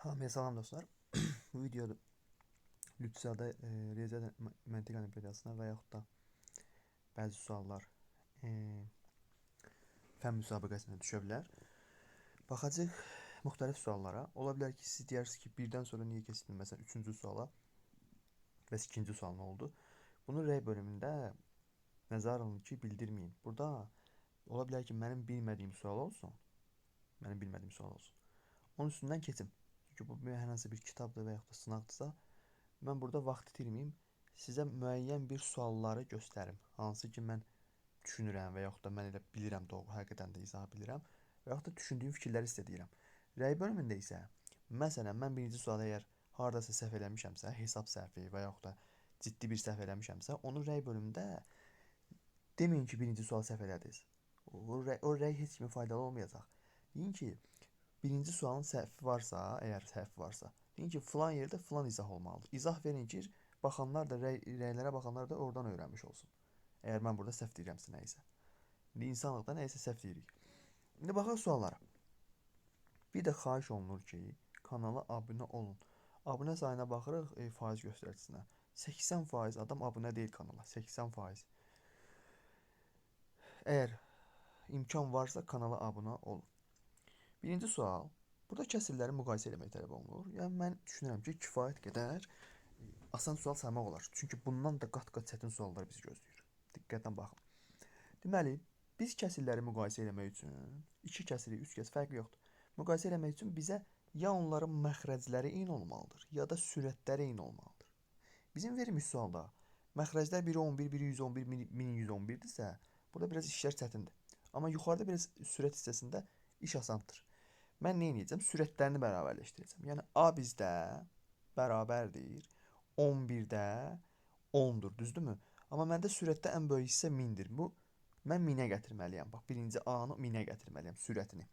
Hamıya salam dostlar. Bu videoda Lütfiyada riyaziyyat məntiq olimpiadasına və yaxud da bəzi suallar e, fən müsabiqəsinə düşə bilər. Baxacağıq müxtəlif suallara. Ola bilər ki, siz deyirsiniz ki, birdən sonra niyə keçdin məsələn 3-cü suala və 2-ci sual nə oldu? Bunu rəy bölümündə nəzərə alın ki, bildirməyin. Burada ola bilər ki, mənim bilmədiyim sual olsun. Mənim bilmədiyim sual olsun. Onun üstündən keçim. Çünki bu hər hansı bir kitabdır və yaxud da sınaqdırsa, mən burada vaxt itirməyim, sizə müəyyən bir sualları göstərim. Hansı ki, mən düşünürəm və yaxud da mən elə bilirəm, doğru, həqiqətən də izah bilirəm və yaxud da düşündüyüm fikirləri sizə deyirəm. Rəy bölümündə isə, məsələn, mən birinci sualda əgər hardasa səhv eləmişəmsə, hesab səhvi və yaxud da ciddi bir səhv eləmişəmsə, onu rəy bölümündə deməyin ki, birinci sual səhv elədiniz. O rəy heç kimə faydalı olmayacaq. Deyin ki, birinci sualın səhvi varsa, əgər səhvi varsa, deyin ki, filan yerdə filan izah olmalıdır. İzah verin ki, baxanlar da, rəylərə baxanlar da oradan öyrənmiş olsun. Əgər mən burada səhv deyirəmsə nəyisə. İndi insanlıqda nəyisə səhv deyirik. İndi baxaq suallara. Bir də xahiş olunur ki, kanala abunə olun. Abunə sayına baxırıq faiz göstəricinə. 80% adam abunə deyil kanala. 80%. Əgər imkan varsa kanala abunə olun. Birinci sual. Burada kəsrləri müqayisə etmək tələb olunur. Yəni mən düşünürəm ki, kifayət qədər asan sual saymaq olar. Çünki bundan da qat-qat çətin suallar bizi gözləyir. Diqqətlə baxın. Deməli, biz kəsrləri müqayisə etmək üçün 2 kəsri, 3 kəsr fərqi yoxdur. Müqayisə etmək üçün bizə ya onların məxrəcləri eyni olmalıdır, ya da sürətləri eyni olmalıdır. Bizim verilmiş sualda məxrəclər biri 11, biri 111, 1111-dirsə, burada biraz işlər çətindir. Amma yuxarıda biraz sürət hissəsində iş asandır. Mən nə edəcəm? Sürətlərini bərabərləşdirəcəm. Yəni A bizdə bərabərdir 11-də 10-dur, düzdürmü? Amma məndə sürətdə ən böyük hissə 1000-dir. Bu mən 1000-ə gətirməliyəm. Bax, birinci A-nı 1000-ə gətirməliyəm sürətini.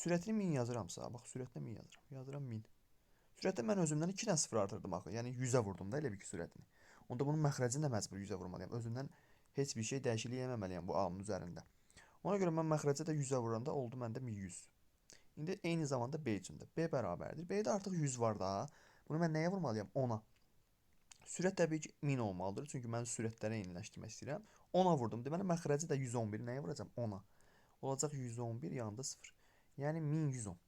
Sürətini 1000 yazıramsa, bax, sürətinə 1000 yazıram. Yazıram 1000. Sürətdə mən özümdən 2 dənə 0 artırdım axı. Yəni 100-ə vurdum da elə bir ki sürətini. Onda bunun məxrəcini də məcbur 100-ə vurmalıyam. Özümdən heç bir şey dəyişiklik etməməliyəm bu A-nın üzərində. Ona görə mən məxrəcə də 100-ə vuranda oldu məndə 1100. İndi eyni zamanda B üçün də. B bərabərdir. B-də artıq 100 var da. Bunu mən nəyə vurmalıyam? 10-a. Sürət təbii ki 1000 olmalıdır. Çünki mən sürətləri eyniləşdirmək istəyirəm. 10-a vurdum. Deməli məxrəci də 111 nəyə vuracam? 10-a. Olacaq 111 yanında 0. Yəni 1110.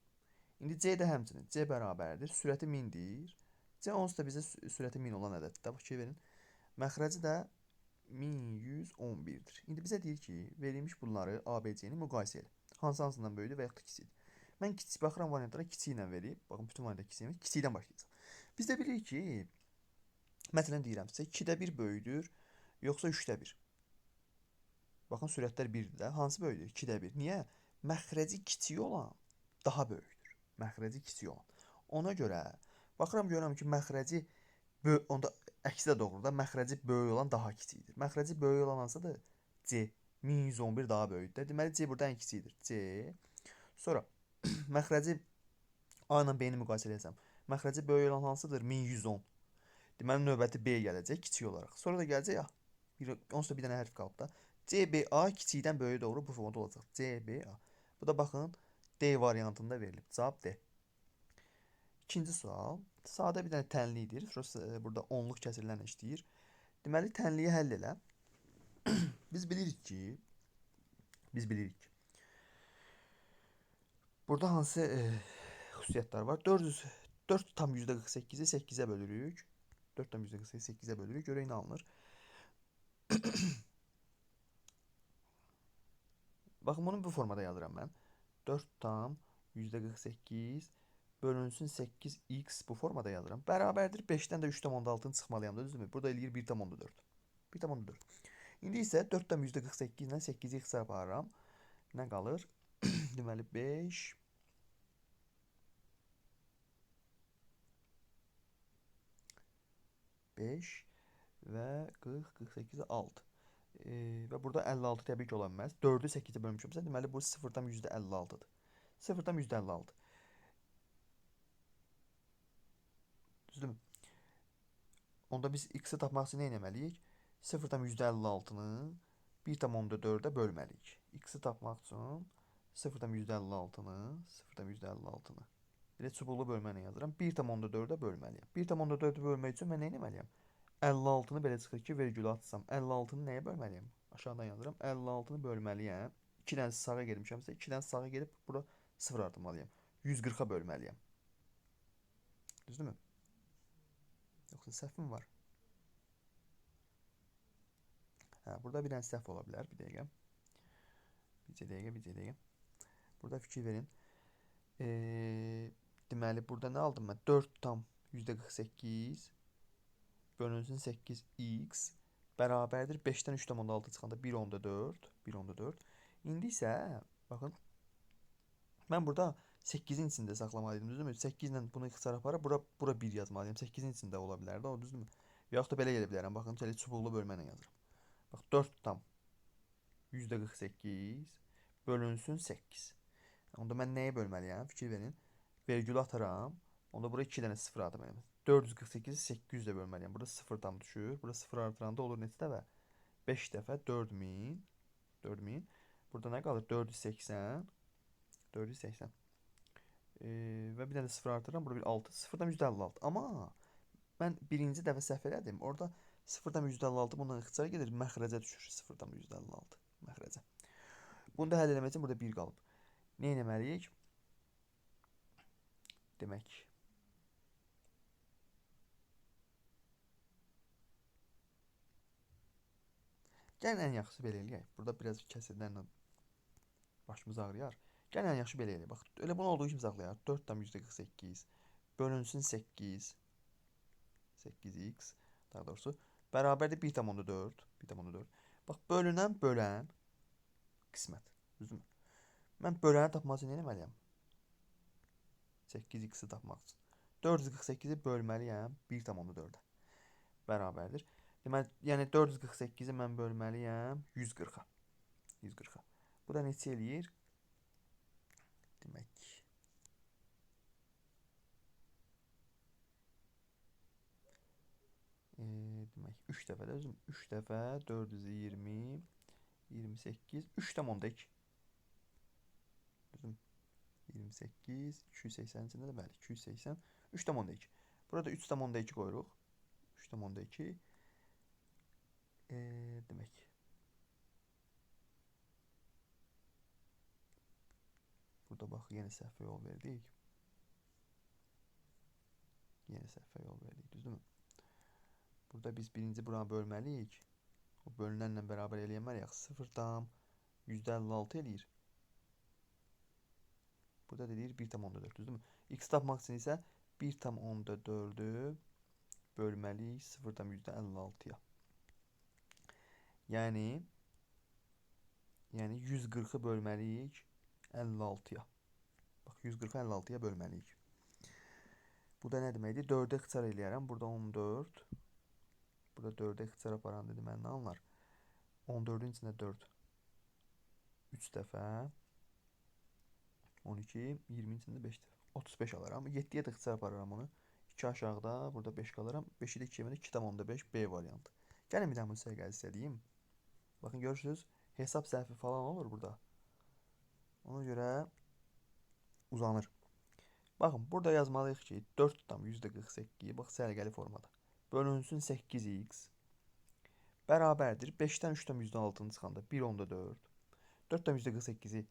İndi C də həmçinin. C bərabərdir. Sürəti 1000-dir. C onsuz da bizə sürəti 1000 olan ədəddir. Bax ki verin. Məxrəci də 1111-dir. İndi bizə deyir ki, verilmiş bunları ABC-ni müqayisə elə. Hansından böyükdür və yaxud da kiçikdir. Mən kiçik baxıram variantlara kiçiyi ilə verib. Baxın, bütün variantda kiçiymiş. Kiçikdən başlayacağım. Biz də bilirik ki, məsələn deyirəm sizə 2-də 1 böyükdür, yoxsa 3-də 1. Baxın, sürətlər 1-dir də. Hansı böyükdür? 2-də 1. Niyə? Məxrəci kiçik olan daha böyükdür. Məxrəci kiçik olan. Ona görə baxıram, görürəm ki, məxrəci onda əksi də doğrudur da, məxrəci böyük olan daha kiçikdir. Məxrəci böyük olan hansıdır? C. 1111 daha böyükdür. Deməli C burada ən kiçikdir. C. Sonra məxrəci A ilə B-ni müqayisə edəcəm. Məxrəci böyük olan hansıdır? 1110. Deməli növbəti B gələcək kiçik olaraq. Sonra da gələcək A. Onsuz da bir dənə hərf qalıb da. CBA kiçikdən böyüyə doğru bu formada olacaq. CBA. Bu da baxın D variantında verilib. Cavab D. İkinci sual. Sadə bir dənə tənlidir. Burada onluq kəsirlərlə işləyir. Deməli tənliyi həll elə. Biz bilirik ki, burada hansı xüsusiyyətlər var? 4,48-i 8-ə bölürük. 4,48-i 8-ə bölürük. Görək nə alınır. Baxın, bunu bu formada yazıram mən. 4,48 bölünsün 8x bu formada yazıram. Bərabərdir 5-dən də 3,6-nı çıxmalıyam da, düzdürmü? Burada eləyir 1,4. 1,4. İndi isə 4,48 ilə 8-i ixtisar aparıram. Nə qalır? Deməli 5 və 40, 48, 6. Və burada 56 təbii ki ola bilməz. 4-ü 8-ə bölmüşəmsə, deməli bu 0,56-dır. 0,56. Düzdürmü? Onda biz x-i tapmaq üçün nə etməliyik? 0,56-nı 1,4-ə bölməliyik. X-i tapmaq üçün 0,56-nı Elə çubuqlu bölməni yazıram. 1,4-ə bölməliyəm. 1,4-ü bölmək üçün mən nə etməliyəm? 56-nı belə çıxır ki, vergül atsam. 56-nı nəyə bölməliyəm? Aşağıdan yazıram. 56-nı bölməliyəm. 2 dənə sağa getmişəmsə, 2 dənə sağa gedib bura 0 artırmalıyam. 140-a bölməliyəm. Düzdürmü? Yoxsa səhvim var? Hə, burada bir dənə səhv ola bilər. Bir dəqiqə. Bir dəqiqə. Burada fikir verin. Deməli, burada nə aldım mən? 4 tam %48 bölünsün 8x bərabərdir 5-dən 3,6 çıxanda 1,4. 1,4. İndi isə, baxın, mən burada 8-in içində saxlamalıydım, düzdürmü? 8 ilə bunu ixtisar aparıb, bura 1 yazmalıyım. 8-in içində ola bilərdi, o düzdürmü? Və yaxud da belə gedə bilərəm. Baxın, şöyle çubuqlu bölməklə yazıram. Bax, 4 tam %48 bölünsün 8. Onda mən nəyə bölməliyəm? Fikir verin. Vergül ataram. Onda bura 2 dənə 0 atmalıyım. 448-i 800 ilə bölməliyəm. Burada 0 tam düşür. Burada 0 artıranda olur neçə dəfə? 5 dəfə 4000. 4000. Burada nə qalır? 480. 480. Və bir dənə 0 artırıram. Burada bir 6. 0-dan %56. Amma mən birinci dəfə səhv elədim. Orada 0-dan %56 bundan ixtisar gedir. Məxrəcə düşür. 0-dan %56. Məxrəcə. Bunu da həll eləmək üçün burada 1 qalıb. Nə etməliyik? Demək. Gəlin ən yaxşısı belə eləyək. Burada biraz kəsirlərlə başımız ağrıyar. Gəlin ən yaxşı belə eləyək. Bax, elə bunu olduğu kimi saxlayaq. 4 tam %48 bölünsün 8. 8x daha doğrusu bərabərdir 1,4. 1,4. Bax, bölünən bölən qismət. Düzdürmü? Mən böləni tapmaq üçün nə etməliyəm? 8x-i tapmaq üçün 448-i bölməliyəm 1,4-ə. Bərabərdir. Deməli, yəni 448-i mən bölməliyəm 140-a. 140-a. Bu da neçə eləyir? Demək. Demək 3 dəfə də özüm. 3 dəfə 420 28 3,2. Düzdürmü? 28 280 içində də bəli 280 3,2. Burada 3,2 qoyuruq. 3,2 demək. Burada bax, yenə səhvə yol verdik. Yenə səhvə yol verdik, düzdürmü? Burada biz birinci buranı bölməliyik. O bölünənlə bərabər eləyəməliyik. 0,56 eləyir. Burada deyir 1,4, düzdürmü? X tapmaq üçün isə 1,4-ü bölməliyik 0,56-ya. Yəni 140-ı bölməliyik 56-ya. Bax, 140-ı 56-ya bölməliyik. Bu da nə deməkdir? 4-ə ixtisar eləyərəm. Burada 14. Burada 4-ə ixtisar aparan dedim, mən nə anlar? 14-ün içində 4. 3 dəfə. 12, 20-nin içində 5 dəfə. 35 alaram. 7-yə də ixtisar apararam onu. 2 aşağıda, burada 5 qalaram. 5-i də 2-yə 2,5 B variantı. Gəlin bir dənə müsəqqə edeyim. Baxın, görürsünüz, hesab səhvi falan olur burada. Ona görə uzanır. Baxın, burada yazmalıyıq ki, 4 tam %48, bax, sərgəli formada. Bölünsün 8x bərabərdir 5-dən 3,6-nı çıxanda 1,4. 4 tam %48-i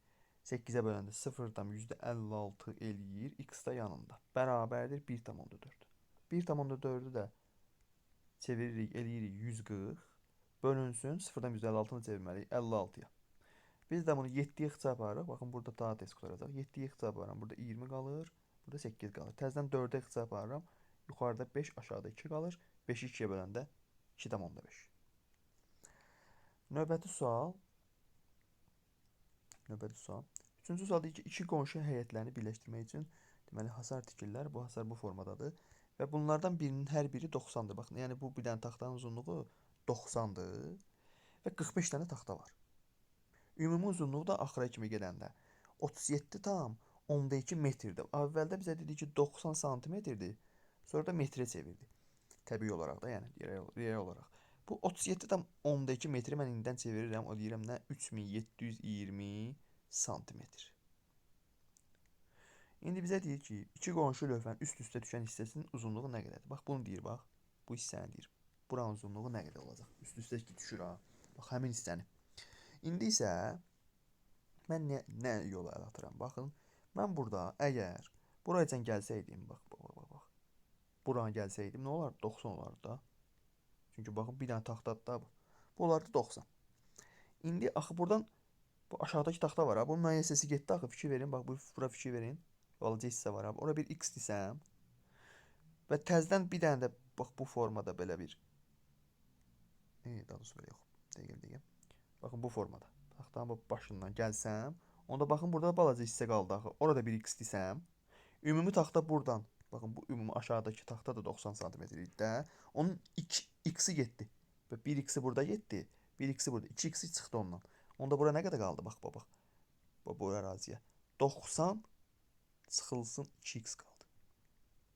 8-ə böləndə 0,56 eləyir. X da yanında. Bərabərdir 1,4. 1,4-ü də çeviririk, eləyirik 140. Bölünsün 0,56-nı çevirməliyik 56-ya. Biz də bunu 7-yə ixtisar aparırıq. Baxın, burada daha tez qutaracaq. 7-yə ixtisar aparıram. Burada 20 qalır. Burada 8 qalır. Təzədən 4-ə ixtisar aparıram. Yuxarıda 5, aşağıda 2 qalır. 5-i 2-yə böləndə 2,5. Növbəti sual. Üçüncü sual deyir ki, iki qonşu heyətlərini birləşdirmək üçün deməli hasar tikirlər. Bu hasar bu formadadır. Və bunlardan birinin hər biri 90-dır. Baxın, yəni bu bir dənə taxtanın uzunluğu 90-dır. Və 45 dənə taxta var. Ümumi uzunluğu da axıra kimi gedəndə 37,2 metrdir. Əvvəldə bizə dedi ki, 90 santimetrdir. Sonra da metrə çevirdi. Təbii olaraq da, yəni real olaraq. Bu 37,2 metri mən indidən çevirirəm. O deyirəm nə? 3720 santimetr. İndi bizə deyir ki, iki qonşu lövhənin üst-üstə düşən hissəsinin uzunluğu nə qədərdir? Bax, bunu deyir, bax. Bu hissəni deyir. Buranın uzunluğu nə qədər olacaq? Üst-üstə düşür ha. Bax, həmin hissəni. İndi isə mən nə yola əl atıram? Baxın, mən burada əgər buracan gəlsəydim, bax. Buranı gəlsəydim, nə olardı? 90 olardı da. Çünki baxın, bir dənə taxtadır da bu. Bu olardı 90. İndi axı buradan bu aşağıdakı taxta var ha. Bunun müəyyən hissəsi getdi axı. Fikir verin. Bax, bura fikir verin. Balaca hissə var ha. Ora bir x desəm və təzədən bir dənə də bax bu formada belə bir daha doğrusu belə yox. Dəqiqə. Baxın bu formada. Taxtanın bu başından gəlsəm, onda baxın burada balaca hissə qaldı axı. Orada bir x desəm, ümumi taxta buradan. Baxın bu ümumi aşağıdakı taxta da 90 sm idi də. Onun 2x-i getdi. Və 1x-i burada getdi. 1x-i burada. 2x-i çıxdı ondan. Onda bura nə qədər qaldı? Bax. Bu əraziyə. 90 çıxılsın 2x qaldı.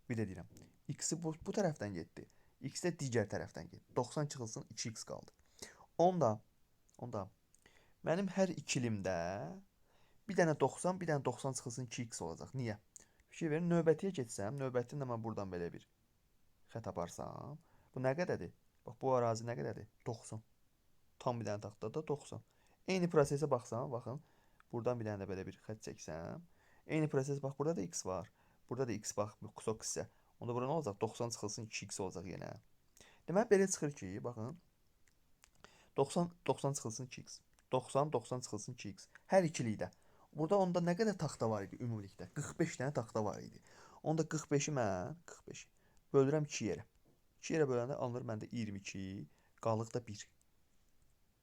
Bir də deyirəm. X-i bu tərəfdən getdi. X də digər tərəfdən getdi. 90 çıxılsın 2x qaldı. Onda mənim hər ikilimdə bir dənə 90, bir dənə 90 çıxılsın 2x olacaq. Niyə? Fikir verin, növbətiyə getsəm, növbətində mən buradan belə bir xət aparsam, bu nə qədərdir? Bax, bu ərazi nə qədərdir? 90. Tam bir dənə taxtada 90. Eyni prosesə baxsam, baxın, buradan bir dənə də belə bir xət çəksəm, eyni proses, bax, burada da x var. Burada da x, bax, kusok hissə. Onda bura nə olacaq? 90 çıxılsın 2x olacaq yenə. Deməli, belə çıxır ki, baxın, 90 çıxılsın 2x. 90 çıxılsın 2x. Hər ikilikdə. Burada onda nə qədər taxta var idi ümumilikdə? 45 dənə taxta var idi. Onda 45-i mən 45 bölürəm 2 yerə. 2 yerə böləndə alınır məndə 22, qalıq da 1.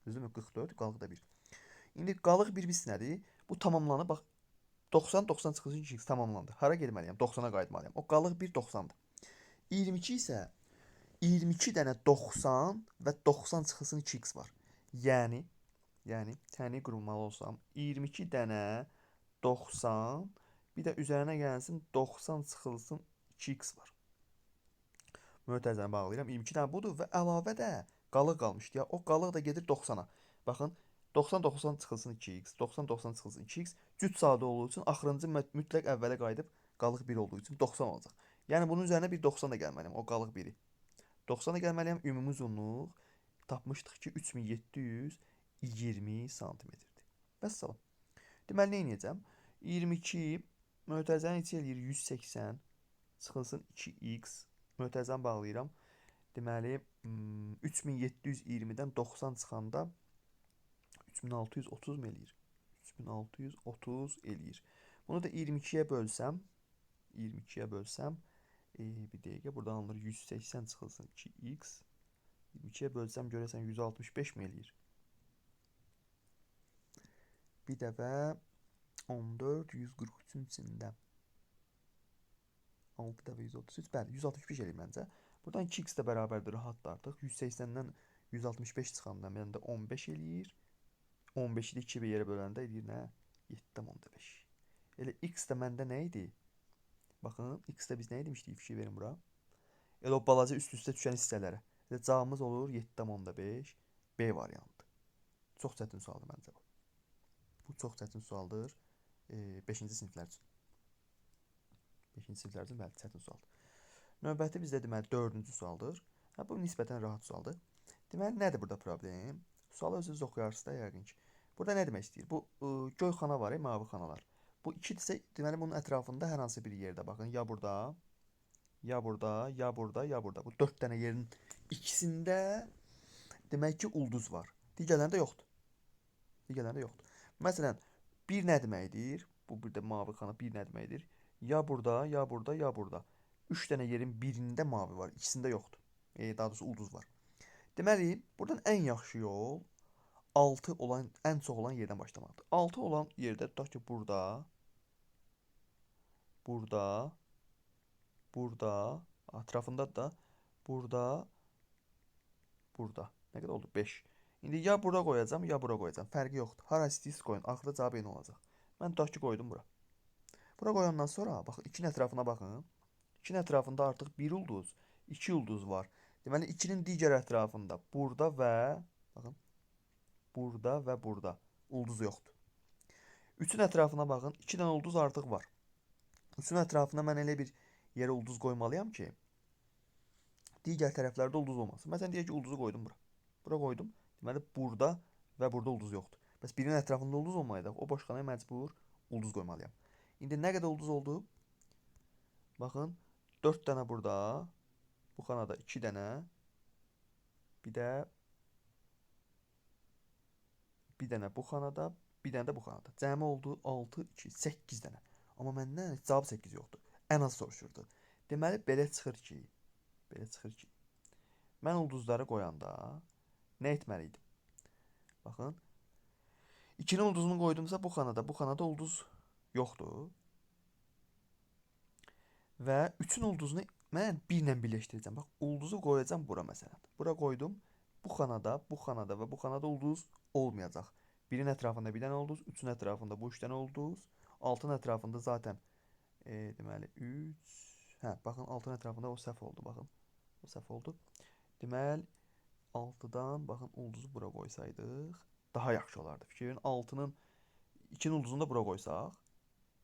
Düzdürmü? 44, qalıq da 1. İndi qalıq 1 biz nədir? Bu tamamlanır. Bax 90 çıxılsın 2x tamamlandı. Hara getməliyəm? 90-a qayıtmalıyam. O qalıq 1 90-dır. 22 isə 22 dənə 90 və 90 çıxılsın 2x var. Yəni təni qurulmalı olsam 22 dənə 90 bir də üzərinə gəlsin 90 çıxılsın 2x var. Mötərizəni bağlayıram. 22 dənə budur və əlavə də qalıq qalmışdı ya. O qalıq da gedir 90-a. Baxın 90 çıxılsın 2x, 90 çıxılsın 2x cüt sadə olduğu üçün axırıncı mütləq əvvələ qayıdıb qalıq 1 olduğu üçün 90 olacaq. Yəni bunun üzərinə bir 90 da gəlməliyəm. O qalıq 1-i. 90 da gəlməliyəm. Ümumi uzunluq tapmışdıq ki 3720 santimetrdir. Vəssalam. Deməli, nə edəcəm? 22 mötərizəni neçə eləyir? 180 çıxılsın 2x mötərizəni bağlayıram. Deməli, 3720-dən 90 çıxanda 3630 mu eləyir? 3630 eləyir. Bunu da 22-yə bölsəm, bir dəqiqə, buradan alınır 180 çıxılsın 2x. 22-yə bölsəm görəsən 165 mi eləyir? Bir dəfə 14, 143-ün içində 6 dəfə 133, bəli, 165 eləyir məncə. Buradan 2x də bərabərdir, rahatdır artıq. 180-dən 165 çıxanda məndə 15 eləyir. 15-i də 2 yerə böləndə eləyir nə? 7,5. Elə x də məndə nə idi? Baxın, x də biz nə etmişdik? Fikir verin bura. Elə o balaca üst-üstə düşən hissələrə. Elə cavabımız olur 7,5 B variantı. Çox çətin sualdır məncə bu. Bu çox çətin sualdır 5-ci siniflər üçün. 5-ci siniflər üçün bəli, çətin sualdır. Növbəti bizdə deməli 4-cü sualdır. Bu nisbətən rahat sualdır. Deməli, nədir burada problem? Sualı özünüz oxuyarsınız da yəqin ki. Burada nə demək istəyir? Bu göy xana var, mavi xanalar. Bu ikidirsə, deməli bunun ətrafında hər hansı bir yerdə baxın. Ya burada, ya burada, ya burada, ya burada. Bu 4 dənə yerin ikisində demək ki ulduz var. Digərlərində yoxdur. Məsələn, 1 nə deməkdir? Bu bir də mavi xana 1 nə deməkdir? Ya burada, ya burada, ya burada. 3 dənə yerin birində mavi var, ikisində yoxdur. Daha doğrusu ulduz var. Deməli, buradan ən yaxşı yol 6 olan, ən çox olan yerdən başlamaqdır. 6 olan yerdə tutaq ki, burada, ətrafında da burada. Nə qədər oldu? 5. İndi ya bura qoyacam, ya bura qoyacam. Fərqi yoxdur. Hara istəyirsiniz qoyun. Axırda cavab eyni olacaq. Mən tutaq ki, qoydum bura. Bura qoyandan sonra, baxın, 2-nin ətrafına baxın. 2-nin ətrafında artıq 1 ulduz, 2 ulduz var. Deməli, 2-nin digər ətrafında burada və burada ulduz yoxdur. 3-ün ətrafına baxın, 2 dənə ulduz artıq var. Üçün ətrafına mən elə bir yerə ulduz qoymalıyam ki, digər tərəflərdə ulduz olmasın. Məsələn, deyək ki, ulduzu qoydum bura. Bura qoydum. Deməli, burada və burada ulduz yoxdur. Bəs birinin ətrafında ulduz olmalıdır. O boşluğa məcbur ulduz qoymalıyam. İndi nə qədər ulduz oldu? Baxın, 4 dənə burada, bu xanada 2 dənə, bir də bir dənə bu xanada, bir dənə də bu xanada. Cəmi oldu 6, 2, 8 dənə. Amma məndən cavab 8 yoxdur. Ən az soruşurdu. Deməli, belə çıxır ki, mən ulduzları qoyanda nə etməli idim? Baxın, 2-nin ulduzunu qoydumsa bu xanada ulduz yoxdur. Və 3-ün ulduzunu mən 1 ilə birləşdirəcəm. Bax, ulduzu qoyacam bura məsələn. Bura qoydum. Bu xanada və bu xanada ulduz olmayacaq. 1-in ətrafında bir dənə ulduz, 3-ün ətrafında bu 3 dənə ulduz, 6-nın ətrafında zaten deməli 3. Hə, baxın 6-nın ətrafında o səhv oldu, baxın. O səhv oldu. Deməli 6-dan baxın ulduzu bura qoysaydıq daha yaxşı olardı. Fikir verin, 6-nın 2-nin ulduzunu da bura qoysaq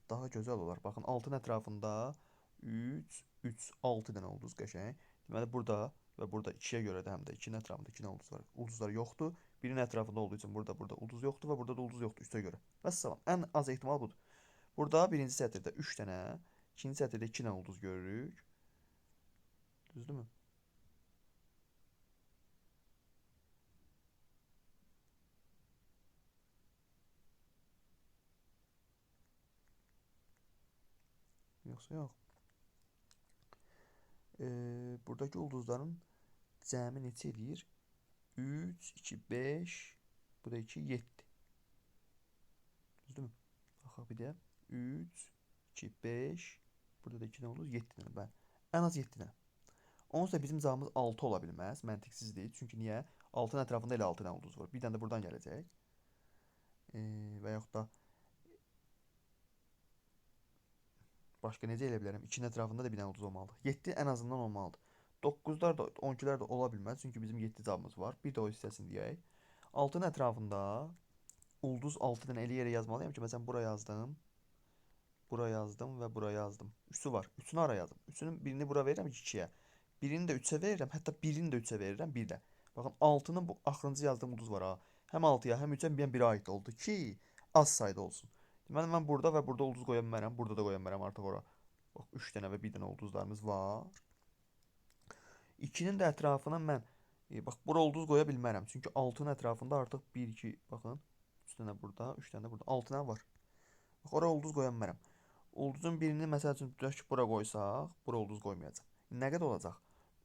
daha gözəl olar. Baxın 6-nın ətrafında 3, 3, 6 dənə ulduz qəşəng. Deməli burada və burada 2-yə görə də həm də 2-nin ətrafında 2 dənə ulduz var. Ulduzlar yoxdur. Birinin ətrafında olduğu üçün burada ulduz yoxdur və burada da ulduz yoxdur 3-ə görə. Vəssalam. Ən az ehtimal budur. Burada birinci sətirdə 3 dənə, ikinci sətirdə 2 dənə ulduz görürük. Düzdürmü? Yoxsa yox. Buradakı ulduzların cəmi neçə edir? 3, 2, 5, bu da 2, 7. Düzdürmü? Baxaq bir də. 3, 2, 5, burada da 2 dənə ulduz, 7 dənə. Bəli. Ən az 7 dənə. Onsuz da bizim cavabımız 6 ola bilməz. Məntiqsiz deyil. Çünki niyə? 6-nın ətrafında elə 6 dənə ulduz var. Bir dənə də buradan gələcək. Və yaxud da başqa necə elə bilərəm? 2-nin ətrafında da bir dənə ulduz olmalıdır. 7 ən azından olmalıdır. 9-lar da, 12-lər də ola bilməz. Çünki bizim 7 cavabımız var. Bir də o hissəsini deyək. 6-nın ətrafında ulduz 6 dənə elə yerə yazmalıyam ki, məsələn, bura yazdım. Bura yazdım və bura yazdım. 3-ü var. 3-ünü ara yazdım. 3-ünün birini bura verirəm 2-yə. Birini də 3-ə verirəm. Hətta birini də 3-ə verirəm 1-də. Baxın, 6-nın bu axırıncı yazdığım ulduz var ha. Həm 6-ya, həm 3-ə, həm 1-ə aid oldu ki, az sayda olsun. Deməli, mən burada və burada ulduz qoya bilmərəm. Burada da qoya bilmərəm artıq ora. Bax, 3 dənə və 1 dənə ulduzlarımız var. 2-nin də ətrafına mən bax, bura ulduz qoya bilmərəm. Çünki 6-nın ətrafında artıq 1, 2, baxın. 3 dənə burada, 3 dənə də burada. 6 dənə var. Bax, ora ulduz qoya bilmərəm. Ulduzun birini məsəl üçün tutaq ki, bura qoysaq, bura ulduz qoymayacaq. Nə qədər olacaq?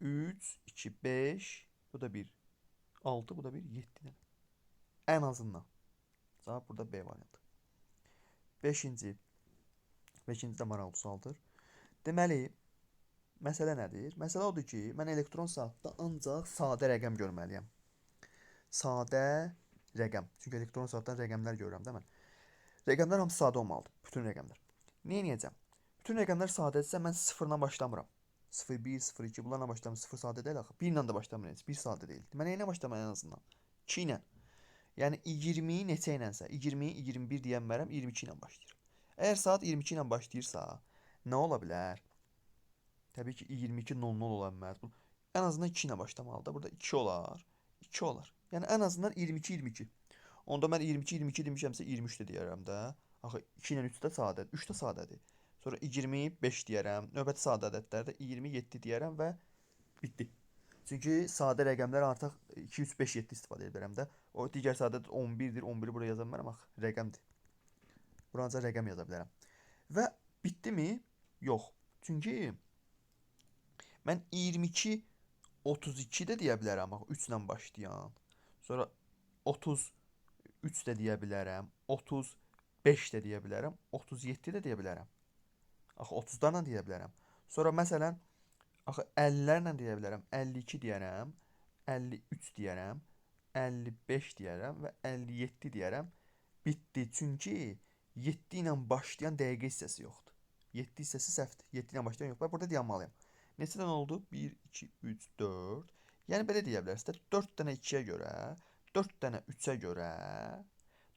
3, 2, 5, bu da 1, 6, bu da 1, 7 dənə. Ən azından. Cavab burada B variantı. 5-ci. 5-ci də maraqlı sualdır. Deməli, məsələ nədir? Məsələ odur ki, mən elektron saatda ancaq sadə rəqəm görməliyəm. Sadə rəqəm. Çünki elektron saatdan rəqəmlər görürəm də mən. Rəqəmlər hamısı sadə olmalıdır. Bütün rəqəmlər. Niyə edəcəm? Bütün rəqəmlər sadədirsə mən 0-dan başlamıram. 0, 1, 0, 2 bunlarla başlamıram. 0 sadə deyil axı. 1 ilə də başlamıram. 1 sadə deyil. Mən nə ilə başlamalıyam ən azından? 2 ilə. Yəni 20-yi neçə ilənsə, 20-yi 21 deyən bərəm 22 ilə başlayır. Əgər saat 22 ilə başlayırsa, nə ola bilər? Təbii ki 22:00 ola bilməz. Bu ən azından 2 ilə başlamalıdır. Burada 2 olar. 2 olar. Yəni ən azından 22-22. Onda mən 22-22 demişəmsə 23 də deyərəm də. Axı 2 ilə 3 də sadədir. 3 də sadədir. Sonra 25 deyərəm. Növbəti sadə ədədlərdə 27 deyərəm və bitdi. Çünki sadə rəqəmlər artıq 2, 3, 5, 7 istifadə edirəm də. O digər sadə 11-dir. 11-i bura yaza bilmərəm axı. Rəqəmdir. Bura ancaq rəqəm yaza bilərəm. Və bitdimi? Yox. Çünki mən 22, 32 də deyə bilərəm axı 3 ilə başlayan. Sonra 33 də deyə bilərəm. 35 də deyə bilərəm. 37 də deyə bilərəm. Axı 30-larla deyə bilərəm. Sonra məsələn, axı 50-lərlə deyə bilərəm. 52 deyərəm. 53 deyərəm. 55 deyərəm və 57 deyərəm. Bitdi. Çünki 7 ilə başlayan dəqiqə hissəsi yoxdur. 7 hissəsi səhvdir. 7 ilə başlayan yox. Bax, burada dayanmalıyam. Neçə dənə oldu? 1, 2, 3, 4. Yəni belə deyə bilərsiniz. 4 dənə 2-yə görə, 4 dənə 3-ə görə,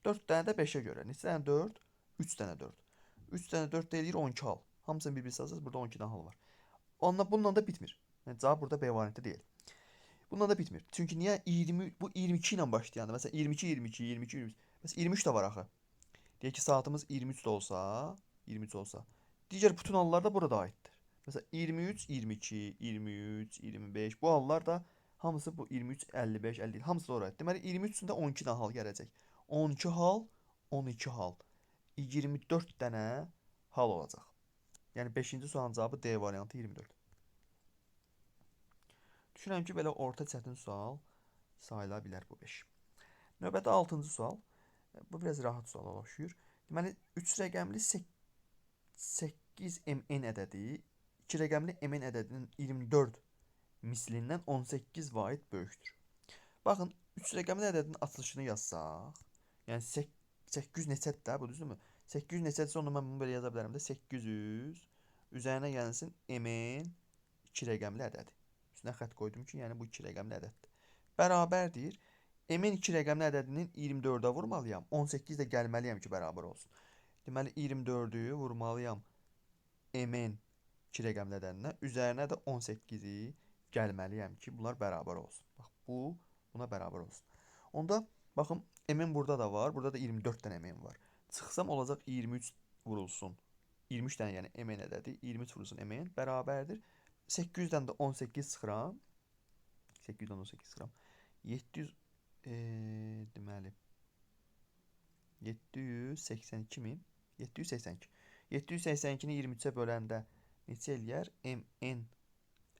4 dənə də 5-ə görə. Neçə dənə 4? 3 dənə 4. 3 dənə 4 də eləyir 12 al. Hamısını bir-bir sayacağız. Burada 12 dənə hal var. Bununla da bitmir. Yəni cavab burada B variantı deyil. Bununla da bitmir. Çünki niyə 20 bu 22 ilə başlayandı. Məsələn 22 22 23. Məsələn 23 də var axı. Deyək ki, saatımız 23 də olsa, 23 olsa, digər bütün hallar da burada aiddir. Məsələn 23 22 23 25 bu hallar da hamısı bu 23 55 50 hamısı da ora aid. Deməli 23 üçün də 12 dənə hal gələcək. 12 hal 12 hal 24 dənə hal olacaq. Yəni 5-ci sualın cavabı D variantı 24. Düşünürəm ki, belə orta çətin sual sayıla bilər bu 5. Növbəti 6-cı sual. Bu biraz rahat suala oxşuyur. Deməli 3 rəqəmli 8 mn ədədi 2 rəqəmli mn ədədinin 24 mislindən 18 vahid böyükdür. Baxın, 3 rəqəmli ədədin açılışını yazsaq, yəni 800 neçədir də, bu düzdürmü? 800 neçədirsə onu mən bunu belə yaza bilərəm də 800 üzərinə gəlsin mn 2 rəqəmli ədədi. Üstünə xətt qoydum ki, yəni bu 2 rəqəmli ədəddir. Bərabərdir. Mn 2 rəqəmli ədədinin 24-ə vurmalıyam. 18 də gəlməliyəm ki, bərabər olsun. Deməli 24-ü vurmalıyam mn 2 rəqəmli ədədinə. Üzərinə də 18-i gəlməliyəm ki, bunlar bərabər olsun. Bax, bu buna bərabər olsun. Onda baxın, mn burada da var. Burada da 24 dənə mn var. Çıxsam olacaq 23 vurulsun. 23 dənə yəni mn ədədi. 23 vurulsun mn bərabərdir. 800-dən də 18 çıxıram. 800-dən 18 çıxıram. 700 deməli 782 mi? 782. 782-ni 23-ə böləndə neçə eləyər? Mn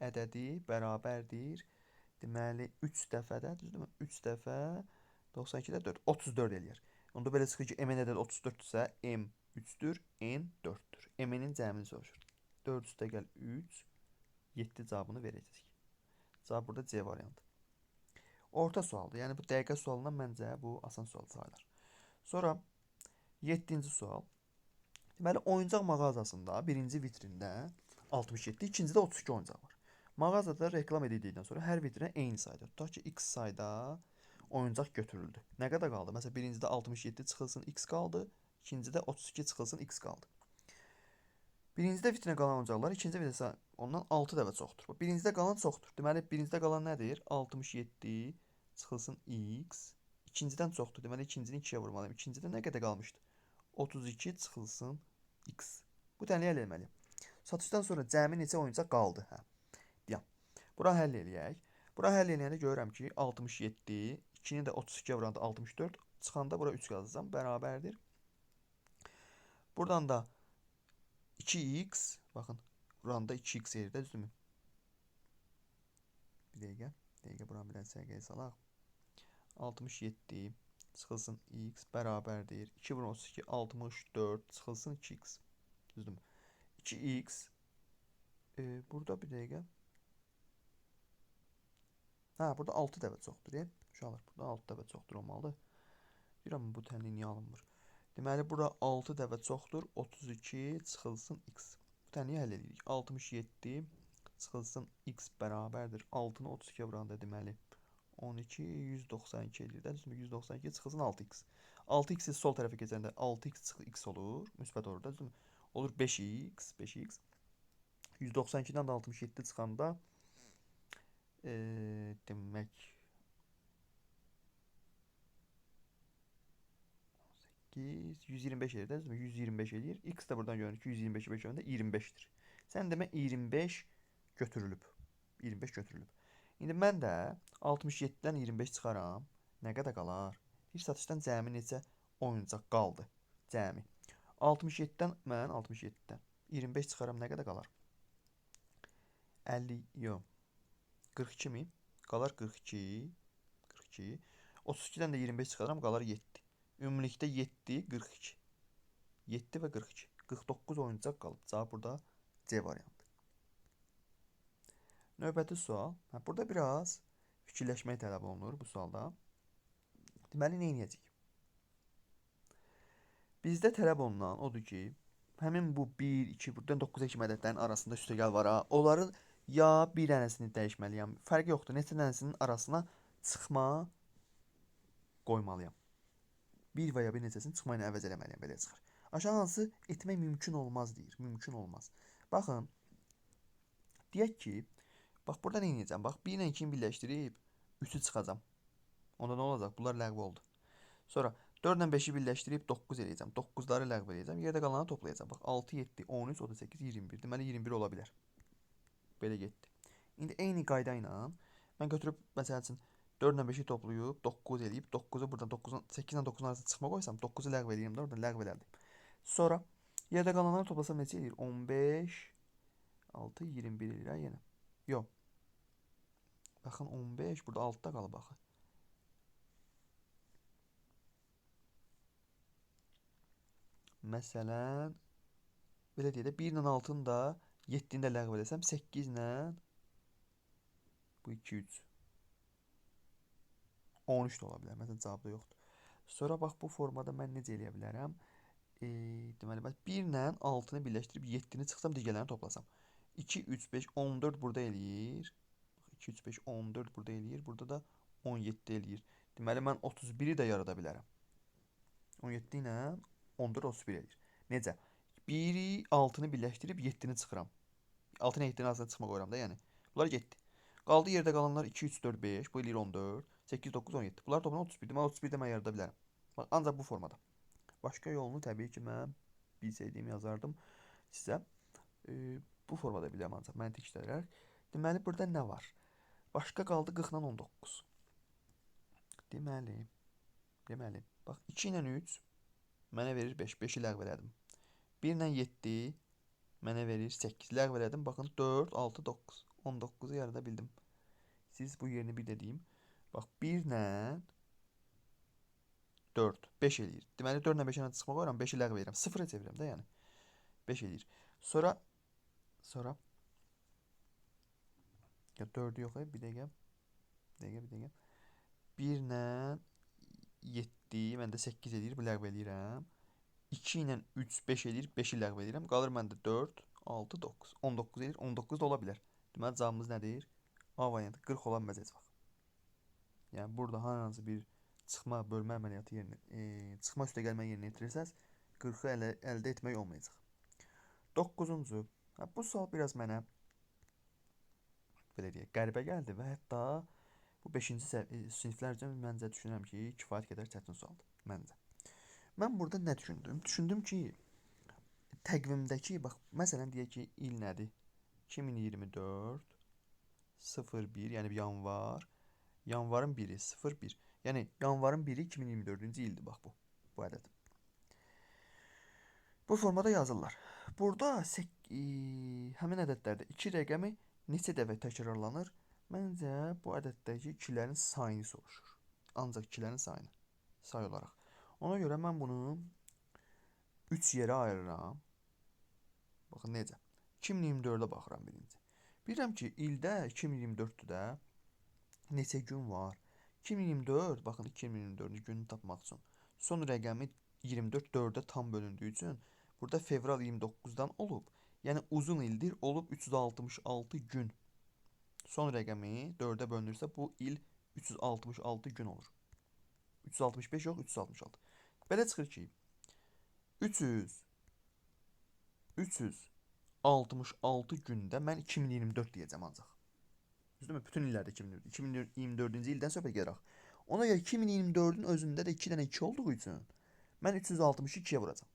ədədi bərabərdir. Deməli 3 dəfədə, düzdürmü? 3 dəfə 92-də 4. 34 eləyər. Onda belə çıxır ki, mn ədədi 34-dürsə, m 3-dür, n 4-dür. Mn-in cəmini soruşur. 4 üstə gəl 3 7 cavabını verəcəyik. Cavab burada C variantı. Orta sualdır. Yəni bu dəqiqə sualından məncə bu asan sual sayılır. Sonra 7-ci sual. Deməli oyuncaq mağazasında birinci vitrində 67, ikincidə 32 oyuncaq var. Mağazada reklam edildikdən sonra hər vitrinə eyni sayda, tutaq ki, x sayda oyuncaq götürüldü. Nə qədər qaldı? Məsələn, birincidə 67 çıxılsın x qaldı, ikincidə 32 çıxılsın x qaldı. Birincidə vitrinə qalan oyuncaqlar ikinci vitrinə ondan 6 dəfə çoxdur. Birincidə qalan çoxdur. Deməli, birincidə qalan nədir? 67 çıxılsın x. İkincidən çoxdur. Deməli, ikincini 2-yə vurmalıyım. İkincidə nə qədər qalmışdı? 32 çıxılsın x. Bu tənliyi həll etməliyim. Satışdan sonra cəmi neçə oyuncaq qaldı? Hə. Deyəm. Bura həll eləyək. Bura həll eləyəndə görürəm ki, 67, 2-ni də 32-yə vuranda 64, çıxanda bura 3 yazacağam. Bərabərdir. Buradan da 2x, baxın, buranda 2x yerdə, düzdürmü? Bir dəqiqə, buranı bir sərgəyə salaq. 67 çıxılsın x bərabərdir. 2 vurun 32, 64 çıxılsın 2x. Düzdürmü? 2x, burada bir dəqiqə. Hə, burada 6 dəfə çoxdur, uşaqlar, burada 6 dəfə çoxdur olmalıdır. Deyirəm, bu tənliyi niyə alınmır? Deməli, bura 6 dəfə çoxdur, 32 çıxılsın x. Bu tənliyi həll edirik. 67 çıxılsın x bərabərdir. 6-nı 32-yə vuranda deməli 12, 192 edir. Düzdürmü? 192 çıxılsın 6x. 6x-i sol tərəfə keçəndə 6x çıxıl x olur. Müsbət olur da, düzdürmü? Olur 5x, 5x. 192-dən də 67 çıxanda demək 125 edir, düzdürmü? 125 edir. X də buradan görünür ki, 125-i 5 yönündə 25-dir. Sən demə 25 götürülüb. 25 götürülüb. İndi mən də 67-dən 25 çıxaram. Nə qədər qalar? Bir satışdan cəmi neçə oyuncaq qaldı? Cəmi. 67-dən mən 67-dən 25 çıxaram, nə qədər qalar? 50, yox. 42 mi? Qalar 42. 42. 32-dən də 25 çıxaram, qalar 7. Ümumilikdə 7, 42. 7 və 42. 49 oyuncaq qalıb. Cavab burada C variantı. Növbəti sual. Burada biraz fikirləşmək tələb olunur bu sualda. Deməli, nə edəcəyik? Bizdə tələb olunan odur ki, həmin bu 1, 2, buradan 9-a kimi ədədlərin arasında üstəgəl var. Onların ya bir dənəsini dəyişməliyəm. Fərqi yoxdur. Neçə dənəsinin arasına çıxma qoymalıyam. Bir və ya bir neçəsini çıxma ilə əvəz eləməliyəm. Belə çıxır. Aşağı hansı etmək mümkün olmaz deyir. Mümkün olmaz. Baxın, deyək ki, bax burada nə edəcəm? Bax 1 ilə 2-ni birləşdirib 3-ü çıxacam. Onda nə olacaq? Bunlar ləğv oldu. Sonra 4 ilə 5-i birləşdirib 9 eləyəcəm. 9-ları ləğv eləyəcəm. Yerdə qalanı toplayacam. Bax 6, 7, 13, 38, 21. Deməli 21 ola bilər. Belə getdi. İndi eyni qayda ilə mən götürüb məsəl üçün 4 ilə 5-i toplayıb 9 eləyib 9-u buradan 9-un 8 ilə 9-un arasında çıxma qoysam 9-u ləğv eləyirəm də oradan ləğv elədim. Sonra yerdə qalanları toplasam neçə eləyir? 15 6 21 eləyir ha yenə. Yox. Baxın 15 burada 6-da qalıb axı. Məsələn belə deyək də 1 ilə 6-nı da 7-ni də ləğv eləsəm 8 ilə bu 2 3 13 də ola bilər. Məsələn cavabda yoxdur. Sonra bax bu formada mən necə eləyə bilərəm? Deməli mən 1 ilə 6-nı birləşdirib 7-ni çıxsam digərlərini toplasam. 2 3 5 14 burada eləyir. 2 3 5 14 burada eləyir. Burada da 17 eləyir. Deməli mən 31-i də yarada bilərəm. 17 ilə 14 31 eləyir. Necə? 1-i 6-nı birləşdirib 7-ni çıxıram. 6 ilə 7-nin arasında çıxma qoyuram da, yəni. Bunlar getdi. Qaldı yerdə qalanlar 2 3 4 5, bu eləyir 14, 8 9 17. Bunlar toplam 31. Mən 31-də mən yarada bilərəm. Bax, ancaq bu formada. Başqa yolunu təbii ki mən bilsəydiyim yazardım sizə. Bu formada bilirəm ancaq məntiq işləyərək. Deməli burada nə var? Başqa qaldı 40 ilə 19. Deməli, bax 2 ilə 3 mənə verir 5, 5-i ləğv elədim. 1 ilə 7 mənə verir 8, ləğv elədim. Baxın 4, 6, 9, 19-u yarada bildim. Siz bu yerini bir də deyim. Bax 1 ilə 4, 5 eləyir. Deməli 4 ilə 5-in arasında çıxma qoyuram, 5-i ləğv edirəm. 0-a çevirirəm də, yəni. 5 eləyir. Sonra ya 4'ü yox, bir dəqiqə. Bir dəqiqə. 1 ilə 7, məndə 8 eləyir, bu ləğv eləyirəm. 2 ilə 3, 5 eləyir, 5-i ləğv eləyirəm. Qalır məndə 4, 6, 9. 19 eləyir, 19 da ola bilər. Deməli cavabımız nədir? A variantı 40 ola bilməz heç vaxt. Yəni burada hər hansı bir çıxma, bölmə əməliyyatı yerinə, çıxma üstə gəlmə yerinə yetirirsəz, 40-ı əldə etmək olmayacaq. 9-cu. Bu sual biraz mənə belə deyək, qəribə gəldi və hətta bu 5-ci siniflər üçün məncə düşünürəm ki, kifayət qədər çətin sualdır məncə. Mən burada nə düşündüm? Düşündüm ki, təqvimdəki, bax, məsələn deyək ki, il nədir? 2024 01, yəni yanvar. Yanvarın 1-i 01. Yəni yanvarın 1-i 2024-cü ildir bax bu ədəd. Bu formada yazırlar. Burada həmin ədədlərdə 2 rəqəmi neçə dəfə təkrarlanır? Məncə bu ədəddəki 2-lərin sayını soruşur. Ancaq 2-lərin sayını say olaraq. Ona görə mən bunu 3 yerə ayırıram. Baxın necə? 2024-də baxıram birinci. Bilirəm ki, ildə 2024-də neçə gün var? 2024, baxın 2024-cü günü tapmaq üçün son rəqəmi 24 4-ə tam bölündüyü üçün burada fevral 29-dan olub. Yəni uzun ildir, olub 366 gün. Son rəqəmi 4-ə bölünürsə bu il 366 gün olur. 365 yox, 366. Belə çıxır ki, 366 gündə mən 2024 deyəcəm ancaq. Düzdürmü? Bütün illərdə 2024-cü ildən söhbət gedirək. Ona görə 2024-ün özündə də 2 dənə 2 olduğu üçün mən 360-ı 2-yə vuracam.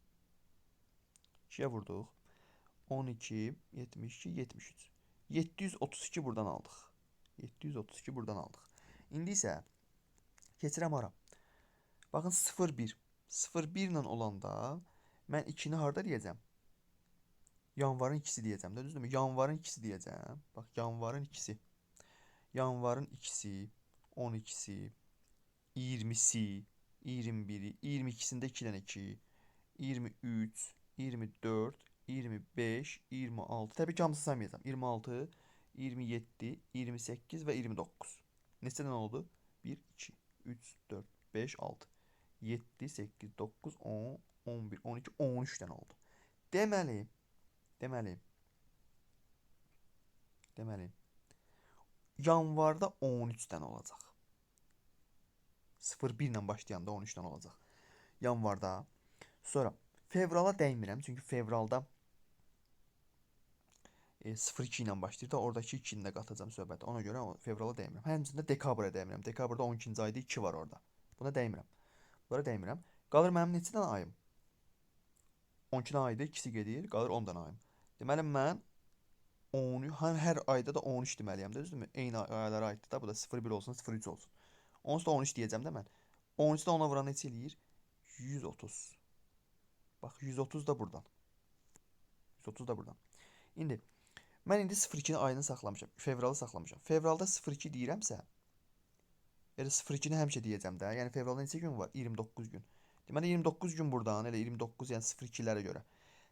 2-yə vurduq. 12, 72, 73. 732 buradan aldıq. 732 buradan aldıq. İndi isə keçirəm ara. Baxın 0-1. 0-1 ilə olanda mən 2-ni harda deyəcəm? Yanvarın 2-si deyəcəm də, düzdürmü? Yanvarın 2-si deyəcəm. Bax, yanvarın 2-si. Yanvarın 2-si, 12-si, 20-si, 21-i, 22-sində 2 dənə 2, 23, 24, 25, 26. Təbii ki, hamısını saymayacağam. 26, 27, 28 və 29. Neçə dənə oldu? 1, 2, 3, 4, 5, 6, 7, 8, 9, 10, 11, 12, 13 dənə oldu. Deməli, yanvarda 13 dənə olacaq. 0-1 ilə başlayanda 13 dənə olacaq. Yanvarda. Sonra Fevrala dəymirəm, çünki fevralda 02 ilə başlayır da, oradakı 2-ni də qatacağam söhbətə. Ona görə fevrala dəymirəm. Həmçində dekabra dəymirəm. Dekabrda 12-ci ayda 2 var orada. Buna dəymirəm. Bunlara dəymirəm. Qalır mənim neçə dənə ayım? 12 dənə ayda ikisi gedir, qalır 10 dənə ayım. Deməli mən 10 hər ayda da 13 deməliyəm də, düzdürmü? Eyni aylara aiddir da, bu da 01 olsun, 03 olsun. Onsuz da 13 deyəcəm də mən. 13-də ona vuran neçə eləyir? 130. Bax 130 da buradan. 130 da buradan. İndi mən indi 02-ni ayını saxlamışam, fevralı saxlamışam. Fevralda 02 deyirəmsə, elə 02-ni həmişə deyəcəm də. Yəni fevralda neçə gün var? 29 gün. Deməli 29 gün buradan, elə 29, yəni 02-lərə görə.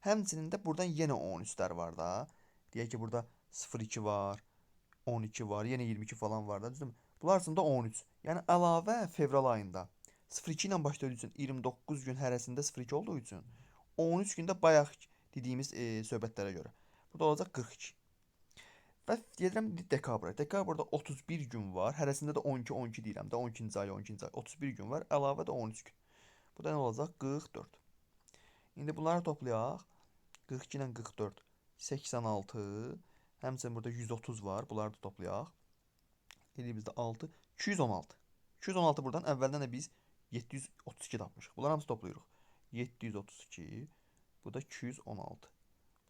Həmçinin də buradan yenə 13-lər var da. Deyək ki, burada 02 var, 12 var, yenə 22 falan var da, düzdürmü? Bunlar arasında 13. Yəni əlavə fevral ayında 02 ilə başladığı üçün 29 gün hərəsində 02 olduğu üçün 13 gündə bayaq dediyimiz söhbətlərə görə. Burada olacaq 42. Və gedirəm dekabra. Dekabrda 31 gün var. Hərəsində də 12 deyirəm də. 12-ci ay, 12-ci ay. 31 gün var. Əlavə də 13 gün. Bu da nə olacaq? 44. İndi bunları toplayaq. 42 ilə 44 86. Həmçinin burada 130 var. Bunları da toplayaq. Eləyir bizdə 6. 216. 216 buradan əvvəldən də biz 732 tapmışıq. Bunları hamısı toplayırıq. 732. Bu da 216.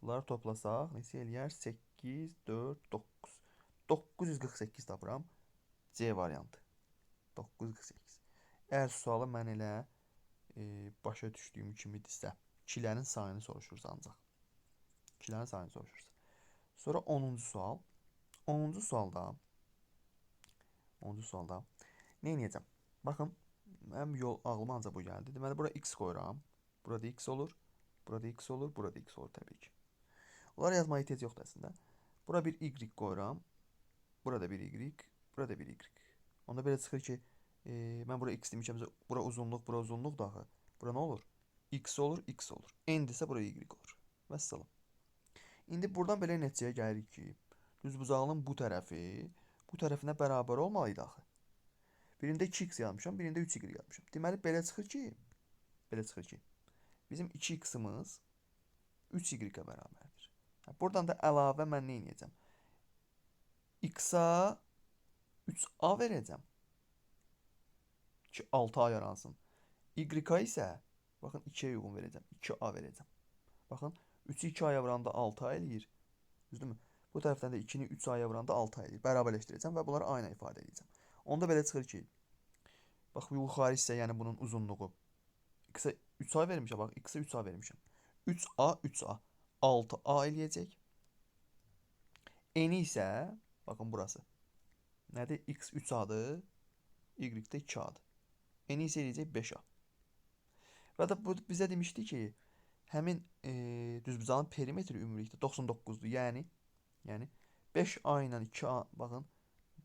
Bunları toplasaq neçə eləyər? 8, 4, 9. 948 tapıram. C variantı. 948. Əgər sualı mən elə başa düşdüyüm kimidirsə, 2-lərin sayını soruşursa ancaq. 2-lərin sayını soruşursa. Sonra 10-cu sual. 10-cu sualda nə edəcəm? Baxın, mənim ağlıma ancaq bu gəldi. Deməli, bura x qoyuram. Burada x olur. Burada x olur. Burada x olur təbii ki. Onları yazmaya ehtiyac yoxdur əslində. Bura bir y qoyuram. Burada bir y. Burada bir y. Onda belə çıxır ki, mən bura x demişəm. Bura uzunluq da axı. Bura nə olur? X olur, x olur. N desə bura y olur. Vəssalam. İndi buradan belə nəticəyə gəlirik ki, düzbucağının bu tərəfinə bərabər olmalıydı axı. Birində 2x yazmışam, birində 3y yazmışam. Deməli, belə çıxır ki, bizim 2x-ımız 3y-ə bərabərdir. Buradan da əlavə mən nə edəcəm? X-a 3a verəcəm ki, 6a yaransın. Y-a isə, baxın, 2-yə uyğun verəcəm. 2a verəcəm. Baxın, 3-ü 2a-ya vuranda 6a eləyir. Düzdürmü? Bu tərəfdən də 2-ni 3a-ya vuranda 6a eləyir. Bərabərləşdirəcəm və bunları aynı ifadə edəcəm. Onda belə çıxır ki, bax, yuxarı hissə, yəni bunun uzunluğu. X-a 3a vermişəm, bax, x-a 3a vermişəm. 3a 6a eləyəcək. N isə, baxın burası. Nədir? X 3a-dır, y də 2a-dır. N isə eləyəcək 5a. Və də bu bizə demişdi ki, həmin düzbucağın perimetri ümumilikdə 99-dur. Yəni 5a ilə 2a, baxın,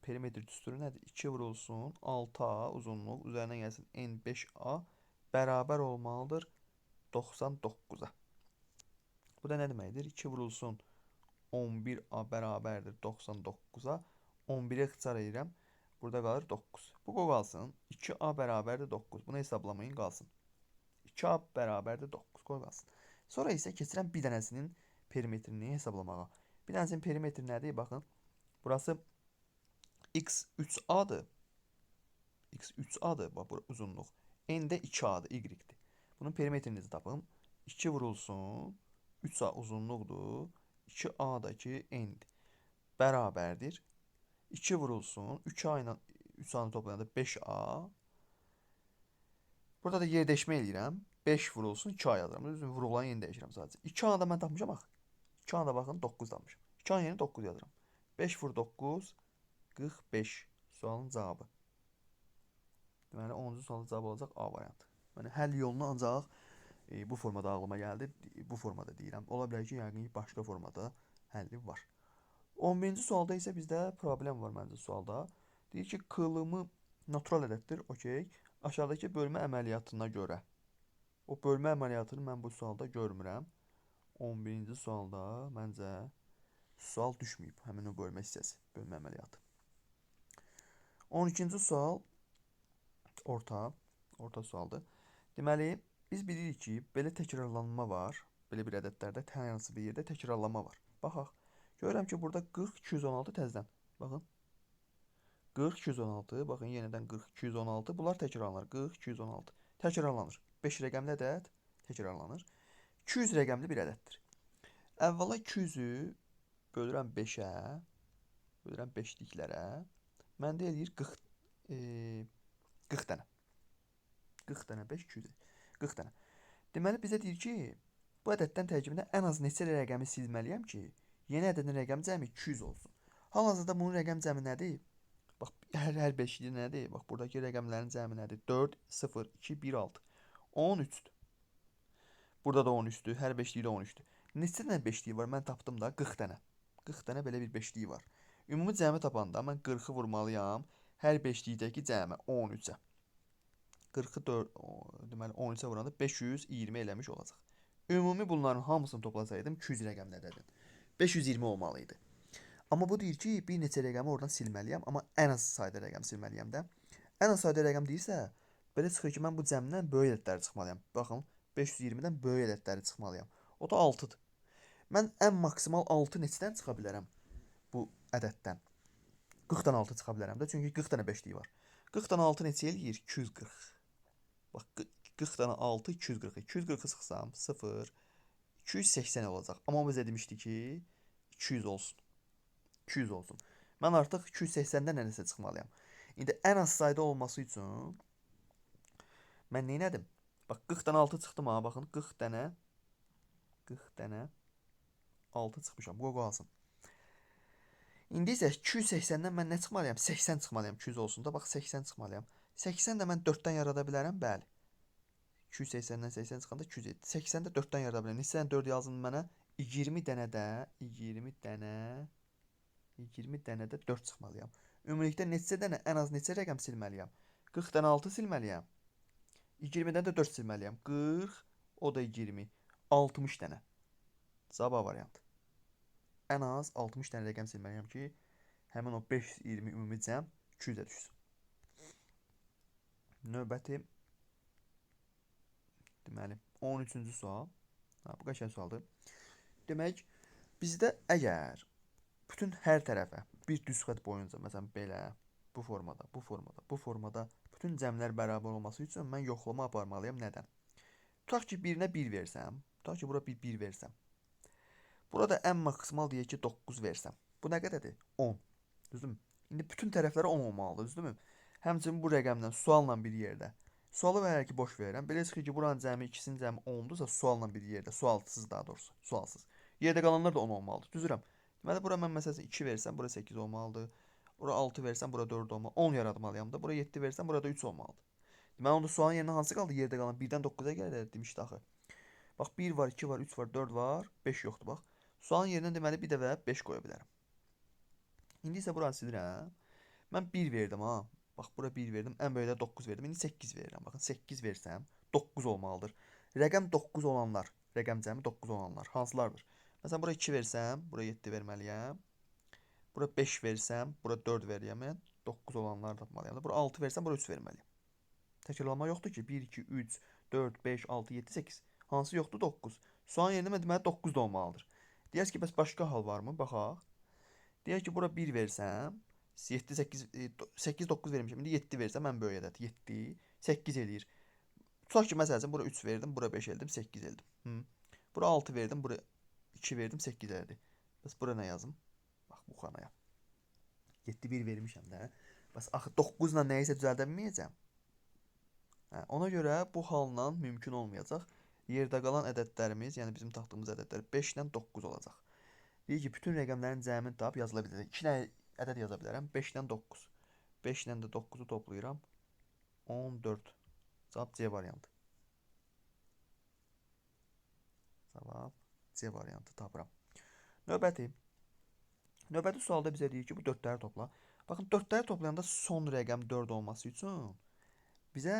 perimetr düsturu nədir? 2 vurulsun 6a uzunluq üzərinə gəlsin n 5a bərabər olmalıdır 99-a. Bu da nə deməkdir? 2 vurulsun 11a bərabərdir 99-a. 11-i ixtisar edirəm. Burada qalır 9. Bu qalsın. 2a bərabərdir 9. Bunu hesablamayın, qalsın. 2a bərabərdir 9. Qoy qalsın. Sonra isə keçirəm bir dənəsinin perimetrini hesablamağa. Bir dənəsinin perimetri nədir? Baxın. Burası x 3a-dır. X 3a-dır. Bax, bu uzunluq. N də 2a-dır. Y-dir. Bunun perimetrinizi tapın. 2 vurulsun. 3a uzunluqdur. 2a-dakı n-dir. Bərabərdir. 2 vurulsun. 3a ilə 3a-nı toplayanda 5a. Burada da yer dəyişmə eləyirəm. 5 vurulsun 2a yazıram. Düzdür, vurulan yeni dəyişirəm sadəcə. 2a da mən tapmışam axı. 2a da baxın 9 tapmışam. 2a yeni 9 yazıram. 5 vur 9 45 sualın cavabı. Deməli 10-cu sualın cavabı olacaq A variantı. Yəni həll yolunu ancaq bu formada ağlıma gəldi. Bu formada deyirəm. Ola bilər ki, yəqin başqa formada həlli var. 11-ci sualda isə bizdə problem var məncə sualda. Deyir ki, qılımı natural ədəddir. Okey. Aşağıdakı bölmə əməliyyatına görə. O bölmə əməliyyatını mən bu sualda görmürəm. 11-ci sualda məncə sual düşməyib. Həmin o bölmə hissəsi, bölmə əməliyyatı. 12-ci sual orta sualdır. Deməli, Biz bilirik ki, belə təkrarlanma var. Belə bir ədədlərdə hər hansı bir yerdə təkrarlanma var. Baxaq. Görürəm ki, burada 40 216 təzədən. Baxın. 40 216, baxın yenidən 40 216. Bunlar təkrarlanır. 40 216. Təkrarlanır. 5 rəqəmli ədəd təkrarlanır. 200 rəqəmli bir ədəddir. Əvvəla 200-ü bölürəm 5-ə, bölürəm 5-liklərə. Məndə eləyir 40 dənə. 40 dənə 5 200. 40 dənə. Deməli bizə deyir ki, bu ədəddən tərkibində ən az neçə rəqəmi silməliyəm ki, yeni ədədin rəqəm cəmi 200 olsun. Hal-hazırda bunun rəqəm cəmi nədir? Bax, hər 5-li nədir? Bax, buradakı rəqəmlərin cəmi nədir? 4 0 2 1 6. 13-dür. Burada da 13-dür. Hər 5-likdə 13-dür. Neçə dənə 5-lik var? Mən tapdım da 40 dənə. 40 dənə belə bir 5-lik var. Ümumi cəmi tapanda mən 40-ı vurmalıyam hər 5-likdəki cəmi 13-ə. 40-ı 4, deməli 13-ə vuranda 520 eləmiş olacaq. Ümumi bunların hamısını toplasaydım 200 rəqəmli ədədin 520 olmalı idi. Amma bu deyir ki, bir neçə rəqəmi oradan silməliyəm, amma ən az sayda rəqəm silməliyəm də. Ən az sayda rəqəm deyirsə, belə çıxır ki, mən bu cəmdən böyük ədədləri çıxmalıyam. Baxın, 520-dən böyük ədədləri çıxmalıyam. O da 6-dır. Mən ən maksimal 6 neçədən çıxa bilərəm bu ədəddən? 40-dan 6 çıxa bilərəm də, çünki 40 dənə 5-lik var. 40-dan 6 neçə eləyir? 240. Bax, 40-dan 6 240. 240-ı sıxsam 0 280 olacaq. Amma bizə demişdi ki, 200 olsun. 200 olsun. Mən artıq 280-dən nəsə çıxmalıyam. İndi ən az sayda olması üçün mən nə edim? Bax 40-dan 6 çıxdım ha, baxın 40 dənə 6 çıxmışam. Qoy qalsın. İndi isə 280-dən mən nə çıxmalıyam? 80 çıxmalıyam 200 olsun da. Bax 80 çıxmalıyam. 80 də mən 4-dən yarada bilərəm, bəli. 280-dən 80 çıxanda 207. 80-də 4-dən yarada bilərəm. Neçədən 4 yazın mənə? 20 dənə də 4 çıxmalıyam. Ümumilikdə neçə dənə, ən az neçə rəqəm silməliyəm? 40-dan 6 silməliyəm. 20-dən də 4 silməliyəm. 40, o da 20. 60 dənə. Cavab A variantı. Ən az 60 dənə rəqəm silməliyəm ki, həmin o 520 ümumi cəm 200-ə düşsün. Növbəti deməli 13-cü sual. Bu qəşəng sualdır. Demək, bizdə əgər bütün hər tərəfə bir düz xətt boyunca, məsələn belə, bu formada bütün cəmlər bərabər olması üçün mən yoxlama aparmalıyam. Nədən? Tutaq ki, birinə 1 versəm, tutaq ki, bura 1 versəm. Burada ən maksimal deyək ki, 9 versəm. Bu nə qədərdir? 10. Düzdürmü? İndi bütün tərəfləri 10 olmalıdır, düzdürmü? Həmçinin bu rəqəmlə sualla bir yerdə. Sualı və hər ki boş verirəm. Belə çıxır ki, buranın cəmi ikisinin cəmi 10-dursa, sualla bir yerdə, sualsız daha doğrusu, sualsız. Yerdə qalanlar da 10 olmalıdır. Düzürəm. Deməli, bura mən məsələn 2 versəm, bura 8 olmalıdır. Bura 6 versəm, bura 4 olmalı. 10 yaratmalıyam da. Bura 7 versəm, burada 3 olmalıdır. Deməli, onda sualın yerinə hansı qaldı? Yerdə qalan 1-dən 9-a gəlir demişdi axı. Bax, 1 var, 2 var, 3 var, 4 var, 5 yoxdur bax. Sualın yerinə deməli bir dəfə 5 qoya bilərəm. İndi isə bura silirəm. Mən 1 verdim ha. Bax, bura 1 verdim. Ən böyükdə 9 verdim. İndi 8 verirəm. Baxın, 8 versəm 9 olmalıdır. Rəqəm 9 olanlar, rəqəm cəmi 9 olanlar hansılardır? Məsələn, bura 2 versəm, bura 7 verməliyəm. Bura 5 versəm, bura 4 verməliyəm. 9 olanları tapmalıyam da. Bura 6 versəm, bura 3 verməliyəm. Təkrarlanma yoxdur ki. 1, 2, 3, 4, 5, 6, 7, 8. Hansı yoxdur? 9. Sualın yerinə deməli 9 da olmalıdır. Deyərs ki, bəs başqa hal varmı? Baxaq. Deyək ki, bura 1 versəm, 7, 8, 8, 9 vermişəm. İndi 7 versəm, ən böyük ədəd 7, 8 eləyir. Tutaq ki, məsələn, bura 3 verdim, bura 5 eldim, 8 eldim. Bura 6 verdim, bura 2 verdim, 8 eldi. Bəs bura nə yazım? Bax, bu xanaya. 7, 1 vermişəm də. Bəs axı 9 ilə nəyisə düzəldə bilməyəcəm. Ona görə bu halla mümkün olmayacaq. Yerdə qalan ədədlərimiz, yəni bizim tapdığımız ədədlər 5 ilə 9 olacaq. Deyir ki, bütün rəqəmlərin cəmini tapıb yazıla biləcək. 2 dənə ədəd yaza bilərəm. 5 ilə 9. 5 ilə də 9-u toplayıram. 14. Cavab C variantı. Cavab C variantı tapıram. Növbəti sualda bizə deyir ki, bu 4-ləri topla. Baxın, 4-ləri toplayanda son rəqəm 4 olması üçün bizə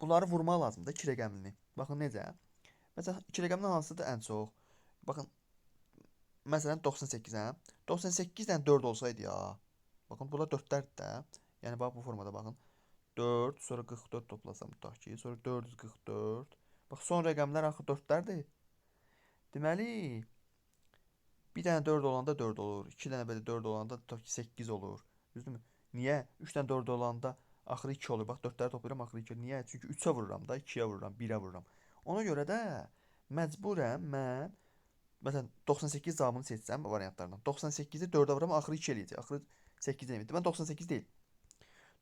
bunları vurmaq lazımdır 2 rəqəmini. Baxın necə? Məsələn, 2 rəqəmdən hansıdır ən çox? Baxın, məsələn 98-ə. 98-dən 4 olsaydı ya. Baxın, bunlar 4-lərdir də. Yəni bax bu formada baxın. 444, sonra 44 toplasam tutaq ki, sonra 444. Bax, son rəqəmlər axı 4-lərdir. Deməli, bir dənə 4 olanda 4 olur. 2 dənə belə 4 olanda tutaq ki 8 olur. Düzdürmü? Niyə? 3 dənə 4 olanda axırı 2 olur. Bax, 4-ləri toplayıram, axırı 2 olur. Niyə? Çünki 3-ə vururam da, 2-yə vururam, 1-ə vururam. Ona görə də məcburəm mən məsələn 98 cavabını seçsəm variantlardan. 98-i 4-ə vururam, axırı 2 eləyəcək. Axırı 8 eləyəcək. Mən 98 deyil.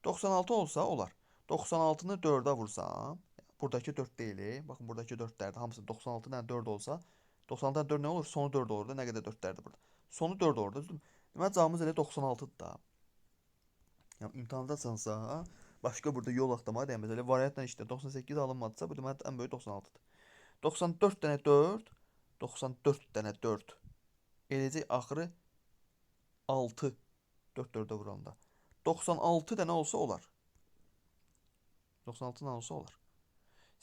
96 olsa olar. 96-nı 4-ə vursam, buradakı 4 deyil. Baxın, buradakı 4-lərdir. Hamısı 96 dənə 4 olsa, 96-dan 4 nə olur? Sonu 4 olur da. Nə qədər 4-lərdir burada? Sonu 4 olur da, düzdürmü? Deməli, cavabımız elə 96-dır da. Yəni, imtahandasınsa, başqa burada yol axtarmağa dəyməz. Elə variantla işlə 98 alınmadısa, bu deməli ən böyük 96-dır. 94 dənə 4, 94 dənə 4 eləcək axırı 6, 4 4-ə vuranda. 96 dənə olsa olar. 96 dənə olsa olar.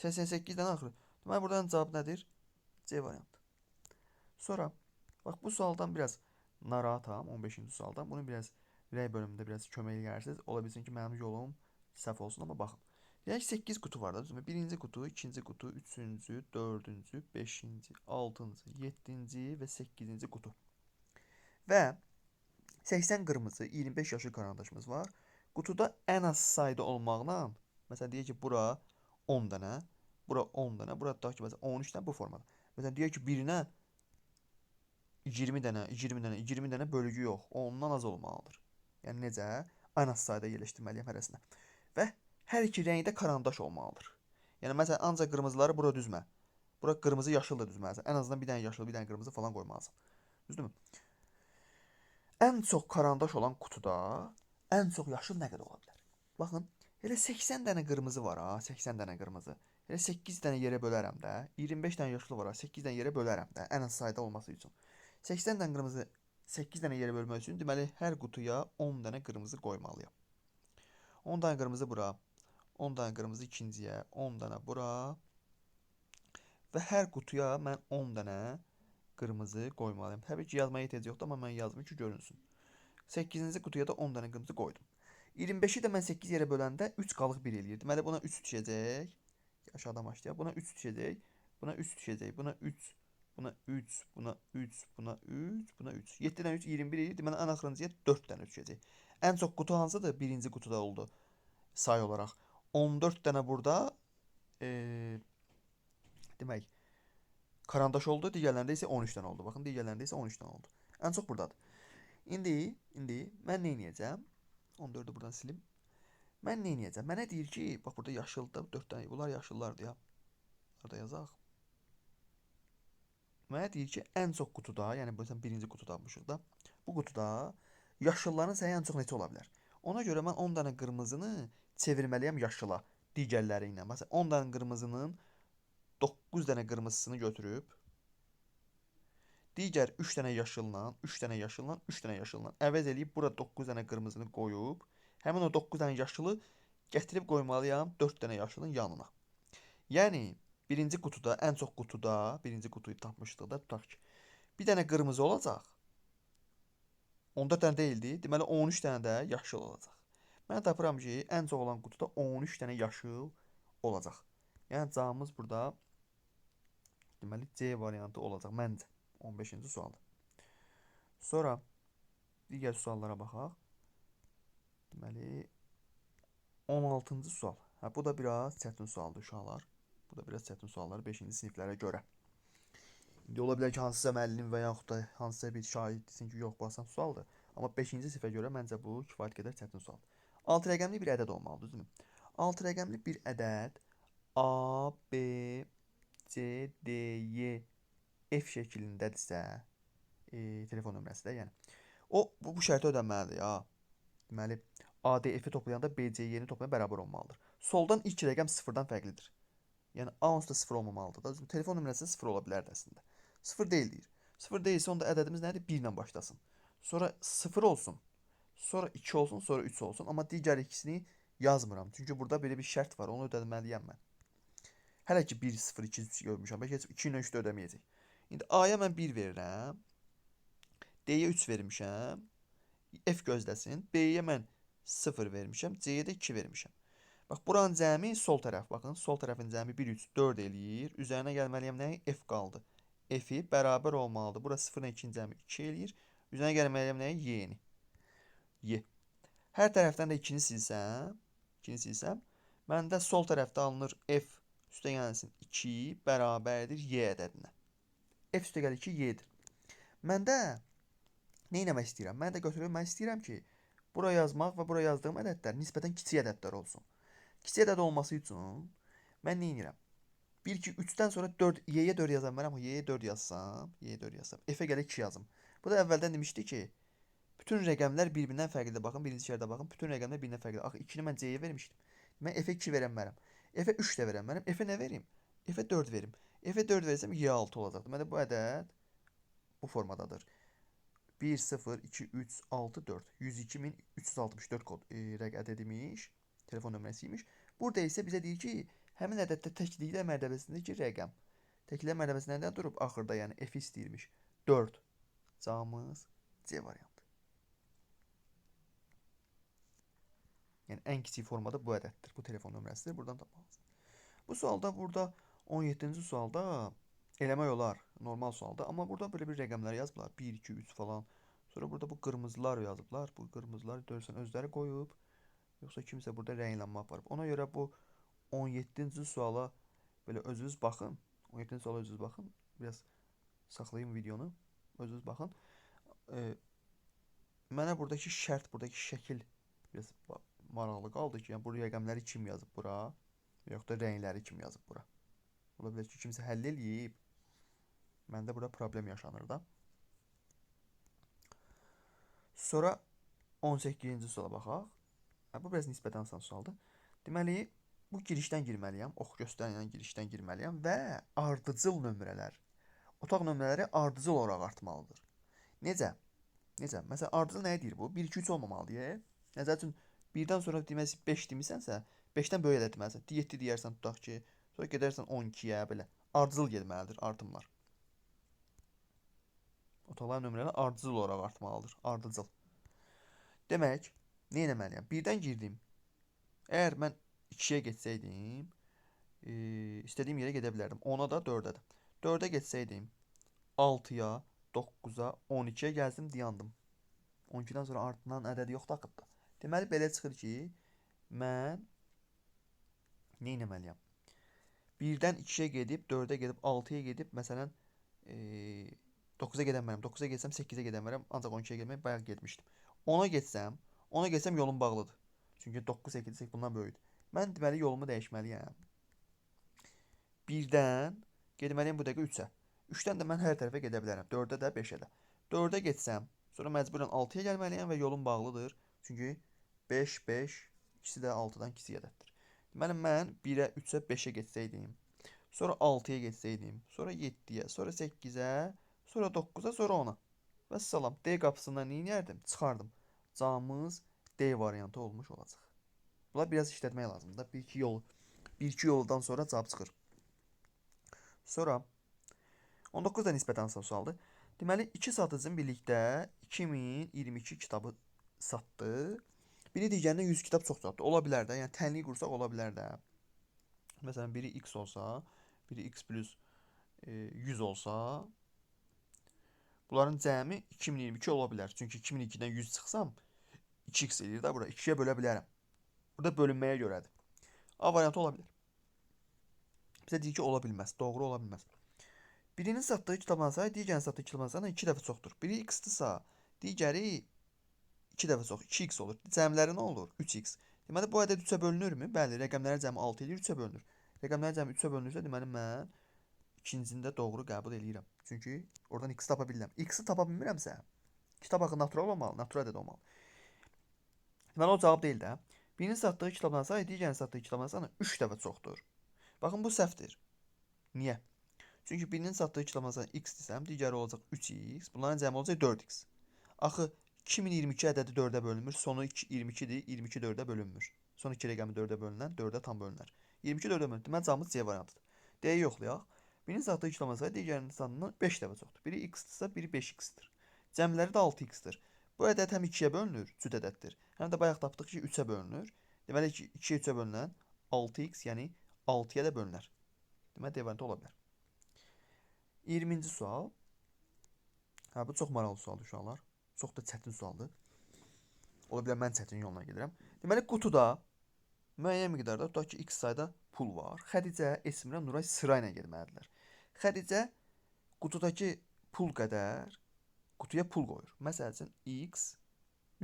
88 dənə axırı. Deməli, buradan cavab nədir? C variantı. Sonra, bax, bu sualdan biraz narahatam, 15-ci sualdan. Bunu biraz rəy bölümündə biraz kömək edərsiniz. Ola bilsin ki, mənim yolum səhv olsun, amma baxın. Deyək ki, 8 qutu var da, düzdürmü? Birinci qutu, ikinci qutu, üçüncü, dördüncü, beşinci, altıncı, yeddinci və 8-ci qutu. Və 80 qırmızı, 25 yaşıl karandaşımız var. Qutuda ən az sayda olmaqla, məsələn, deyək ki, bura 10 dənə, bura 10 dənə, bura da ki, məsələn, 13 dənə bu formada. Məsələn, deyək ki, birinə 20 dənə, 20 dənə, 20 dənə bölgü yox, ondan az olmalıdır. Yəni, necə? Ən az sayda yerləşdirməliyəm hərəsinə. Və hər iki rəngdə karandaş olmalıdır. Yəni, məsələn, ancaq qırmızıları bura düzmə. Bura qırmızı, yaşıl da düzməlisən. Ən azından bir dənə yaşıl, bir dənə qırmızı falan qoymalısan. Düzdürmü? Ən çox karandaş olan qutuda ən çox yaşıl nə qədər ola bilər? Baxın, elə 80 dənə qırmızı var ha, 80 dənə qırmızı. Elə 8 dənə yerə bölərəm də. 25 dənə yaşıl var ha, 8 dənə yerə bölərəm də. Ən az sayda olması üçün. 80 dənə qırmızı 8 dənə yerə bölmək üçün deməli hər qutuya 10 dənə qırmızı qoymalıyam. 10 dənə qırmızı bura, 10 dənə qırmızı ikinciyə, 10 dənə bura və hər qutuya mən 10 dənə qırmızı qoymalıyam. Təbii ki, yazmaya ehtiyac yoxdur, amma mən yazdım ki, görünsün. 8-ci qutuya da 10 dənə qırmızı qoydum. 25-i də mən 8 yerə böləndə 3 qalıq 1 eləyir. Deməli, buna 3 düşəcək. Aşağıdan başlayaq. Buna 3 düşəcək. Buna 3 düşəcək. Buna 3, buna 3, buna 3, buna 3, buna 3. 7-dən 3, 21 eləyir. Deməli, ən axırıncıya 4 dənə düşəcək. Ən çox qutu hansıdır? Birinci qutuda oldu say olaraq. 14 dənə burada demək, karandaş oldu. Digərlərində isə 13 dənə oldu. Baxın, digərlərində isə 13 dənə oldu. Ən çox buradadır. İndi mən nə edəcəm? 14-ü buradan silim. Mən nə edəcəm? Mənə deyir ki, bax, burada yaşıldır. 4 dənə. Bunlar yaşıllardır ya. Bunları da yazaq. Mənə deyir ki, ən çox qutuda, yəni birinci qutuda almışıq da, bu qutuda yaşılların sayı ən çox neçə ola bilər? Ona görə mən 10 dənə qırmızını çevirməliyəm yaşıla digərləri ilə. Məsələn, 10 dənə qırmızının 9 dənə qırmızısını götürüb, digər 3 dənə yaşılla, 3 dənə yaşılla, 3 dənə yaşılla əvəz eləyib, bura 9 dənə qırmızını qoyub, həmin o 9 dənə yaşılı gətirib qoymalıyam 4 dənə yaşılın yanına. Yəni, birinci qutuda, ən çox qutuda, birinci qutuyu tapmışdıq da, tutaq ki, bir dənə qırmızı olacaq. 14 dənə deyildi. Deməli, 13 dənə də yaşıl olacaq. Mən tapıram ki, ən çox olan qutuda 13 dənə yaşıl olacaq. Yəni, cavabımız burada deməli, C variantı olacaq məncə. 15-ci sualda. Sonra digər suallara baxaq. Deməli, 16-cı sual. Bu da biraz çətin sualdır, uşaqlar. Bu da biraz çətin suallar 5-ci siniflərə görə. İndi ola bilər ki, hansısa müəllim və yaxud da hansısa bir şahid desin ki, yox, bu asan sualdır. Amma 5-ci sinifə görə məncə bu kifayət qədər çətin sualdır. 6 rəqəmli bir ədəd olmalıdır, düzdürmü? 6 rəqəmli bir ədəd A, B, C, D, Y, F şəklindədirsə, telefon nömrəsi də, yəni. Bu şərti ödənməlidir, ya. Deməli, A, D, F-i toplayanda B, C, Y-ni toplayan bərabər olmalıdır. Soldan ilk rəqəm sıfırdan fərqlidir. Yəni, A onsuz da sıfır olmamalıdır da. Telefon nömrəsi sıfır ola bilərdi əslində. Sıfır deyil deyir. Sıfır deyilsə, onda ədədimiz nədir? 1 ilə başlasın. Sonra sıfır olsun. Sonra 2 olsun, sonra 3 olsun. Amma digər ikisini yazmıram. Çünki burada belə bir şərt var. Onu ödəməliyəm mən. Hələ ki 1, 0, 2, 3 görmüşəm. Bəlkə 2 ilə 3 də ödəməyəcək. İndi A-ya mən 1 verirəm. D-yə 3 vermişəm. F gözləsin. B-yə mən 0 vermişəm. C-yə də 2 vermişəm. Bax, buranın cəmi sol tərəf. Baxın, sol tərəfin cəmi 1, 3, 4 eləyir. Üzərinə gəlməliyəm nə? F qaldı. F-i bərabər olmalıdır. Bura 0-la 2-nin cəmi 2 eləyir. Üzərinə gəlməliyəm nə? Y-ni. Y. Hər tərəfdən də 2-ni silsəm, 2-ni silsəm, məndə sol tərəfdə alınır F üstə gəlsin 2 bərabərdir Y ədədinə. F üstə gəlir 2 Y-dir. Məndə nə etmək istəyirəm? Mən də götürmək istəyirəm ki, bura yazmaq və bura yazdığım ədədlər nisbətən kiçik ədədlər olsun. Kiçik ədəd olması üçün mən nə edirəm? 1, 2, 3-dən sonra 4, Y-yə 4 yazam. Mən Y-yə 4 yazsam, Y-yə 4 yazsam, F-ə gələ 2 yazım. Bu da əvvəldən demişdi ki, bütün rəqəmlər bir-birindən fərqlidir. Baxın, birinci şərtə baxın, bütün rəqəmlər bir-birindən fərqlidir. Axı 2-ni mən C-yə vermişdim. Mən F-ə 2 verə bilmərəm. F-ə 3 də verə bilmərəm. F-ə nə verim? F-ə 4 verim. F-ə 4 versəm Y6 olacaqdır. Məndə bu ədəd bu formadadır. 1, 0, 2, 3, 6, 4. 102.364 kod ədədimiş, telefon nömrəsiymiş. Burada isə bizə deyir ki, həmin ədəddə təkliklər mərtəbəsindəki rəqəm. Təkliklər mərtəbəsində nədən durub? Axırda, yəni F istəyirmiş. 4. Cavabımız C variantı. Yəni ən kiçik formada bu ədəddir. Bu telefon nömrəsidir. Buradan tapmalısınız. Bu sualda burada 17-ci sualda eləmək olar. Normal sualda. Amma burada belə bir rəqəmlər yazıblar. 1, 2, 3 falan. Sonra burada bu qırmızılar yazıblar. Bu qırmızılar görürsən özləri qoyub. Yoxsa kimsə burada rəngləmə aparıb. Ona görə bu 17-ci suala belə özünüz baxın. 17-ci suala özünüz baxın. Biraz saxlayın videonu. Özünüz baxın. Mənə buradakı şərt, buradakı şəkil biraz maraqlı qaldı ki, yəni bu rəqəmləri kim yazıb bura, yoxsa da rəngləri kim yazıb bura. Ola bilər ki, kimsə həll eləyib. Məndə burada problem yaşanır da. Sonra 18-ci suala baxaq. Bu biraz nisbətən asan sualdır. Deməli, bu girişdən girməliyəm, ox göstərən girişdən girməliyəm və ardıcıl nömrələr, otaq nömrələri ardıcıl olaraq artmalıdır. Necə? Necə? Məsələn, ardıcıl nəyə deyir bu? 1, 2, 3 olmamalıdır. Nəzər üçün 1-dən sonra deməsi 5 demisənsə, 5-dən böyük ədəd deməlisən. 7 deyərsən tutaq ki, sonra gedərsən 12-yə belə. Ardıcıl getməlidir artımlar. Otaqlar nömrələri ardıcıl olaraq artmalıdır. Ardıcıl. Demək, nə etməliyəm? 1-dən girdim. Əgər mən 2-yə getsəydim, istədiyim yerə gedə bilərdim. 10-a da 4-ə də. 4-ə getsəydim, 6-ya, 9-a, 12-yə gəldim, dayandım. 12-dən sonra artılan ədədi yoxdur axıdda. Deməli, belə çıxır ki, mən nə etməliyəm? 1-dən 2-yə gedib, 4-ə gedib, 6-ya gedib, məsələn, 9-a gedə bilmərəm. 9-a getsəm 8-ə gedə bilmərəm, ancaq 12-yə getmək bayaq getmişdim. 10-a getsəm yolum bağlıdır. Çünki 9, 8, 8 bundan böyükdür. Mən deməli yolumu dəyişməliyəm. 1-dən getməliyəm bu dəqiqə 3-ə. 3-dən də mən hər tərəfə gedə bilərəm. 4-ə də, 5-ə də. 4-ə getsəm, sonra məcburən 6-ya gəlməliyəm və yolum bağlıdır. Çünki 5, 5, ikisi də 6-dan kiçik ədəddir. Deməli, mən 1-ə, 3-ə, 5-ə getsəydim, sonra 6-ya getsəydim, sonra 7-yə, sonra 8-ə, sonra 9-a, sonra 10-a. Və salam, D qapısından nə edərdim? Çıxardım. Cavabımız D variantı olmuş olacaq. Bunlar biraz işlətmək lazımdır da. Bir-iki yoldan sonra cavab çıxır. Sonra 19 da nisbətən asan sualdır. Deməli, iki satıcım birlikdə 2022 kitabı satdı. Biri digərinə 100 kitab çox satdı. Ola bilər də, yəni tənlik qursaq ola bilər də. Məsələn, biri X olsa, biri X plus 100 olsa, bunların cəmi 2022 ola bilər. Çünki 2002-dən 100 çıxsam, 2x eləyir də bura. 2-yə bölə bilərəm. Burada bölünməyə görədir. A variantı ola bilər. Bizə deyir ki, ola bilməz. Doğru ola bilməz. Birinin satdığı kitabın sayı digərinin satdığı kitabın sayından 2 dəfə çoxdur. Biri x-dırsa, digəri 2 dəfə çox, 2x olur. Cəmləri nə olur? 3x. Deməli, bu ədəd 3-ə bölünürmü? Bəli, rəqəmlərin cəmi 6 eləyir, 3-ə bölünür. Rəqəmlərin cəmi 3-ə bölünürsə, deməli, mən ikincini də doğru qəbul edirəm. Çünki oradan x tapa bilirəm. X-i tapa bilmirəmsə, kitab axı natural olmalı, natural ədəd olmalı. Deməli, o cavab deyil də. Birinin satdığı kitabın sayı digərinin satdığı kitabın sayından 3 dəfə çoxdur. Baxın, bu səhvdir. Niyə? Çünki birinin satdığı kitabın sayı x desəm, digəri olacaq 3x, bunların cəmi olacaq 4x. Axı 2022 ədədi 4-ə bölünmür, sonu 22-dir, 22 4-ə bölünmür. Son 2 rəqəmi 4-ə bölünən, 4-ə tam bölünər. 22 4-ə bölünür. Deməli, cavabımız C variantıdır. D-yi yoxlayaq. Birinin satdığı kitabın sayı digərinin sayından 5 dəfə çoxdur. Biri x-dırsa, biri 5x-dir. Cəmləri də 6x-dir. Bu ədəd həm 2-yə bölünür, cüt ədəddir. Həm də bayaq tapdıq ki, 3-ə bölünür. Deməli 2-yə 3-ə bölünən 6x, yəni 6-ya da bölünər. Deməli devariantı ola bilər. 20-ci sual. Hə, bu çox maraqlı sualdır uşaqlar. Çox da çətin sualdır. Ola bilər mən çətin yolla gedirəm. Deməli qutuda müəyyən miqdarda tutaq ki, x sayda pul var. Xədicə, Esmirə, Nuray sırayla getməlidirlər. Xədicə qutudakı pul qədər qutuya pul qoyur. Məsəl üçün x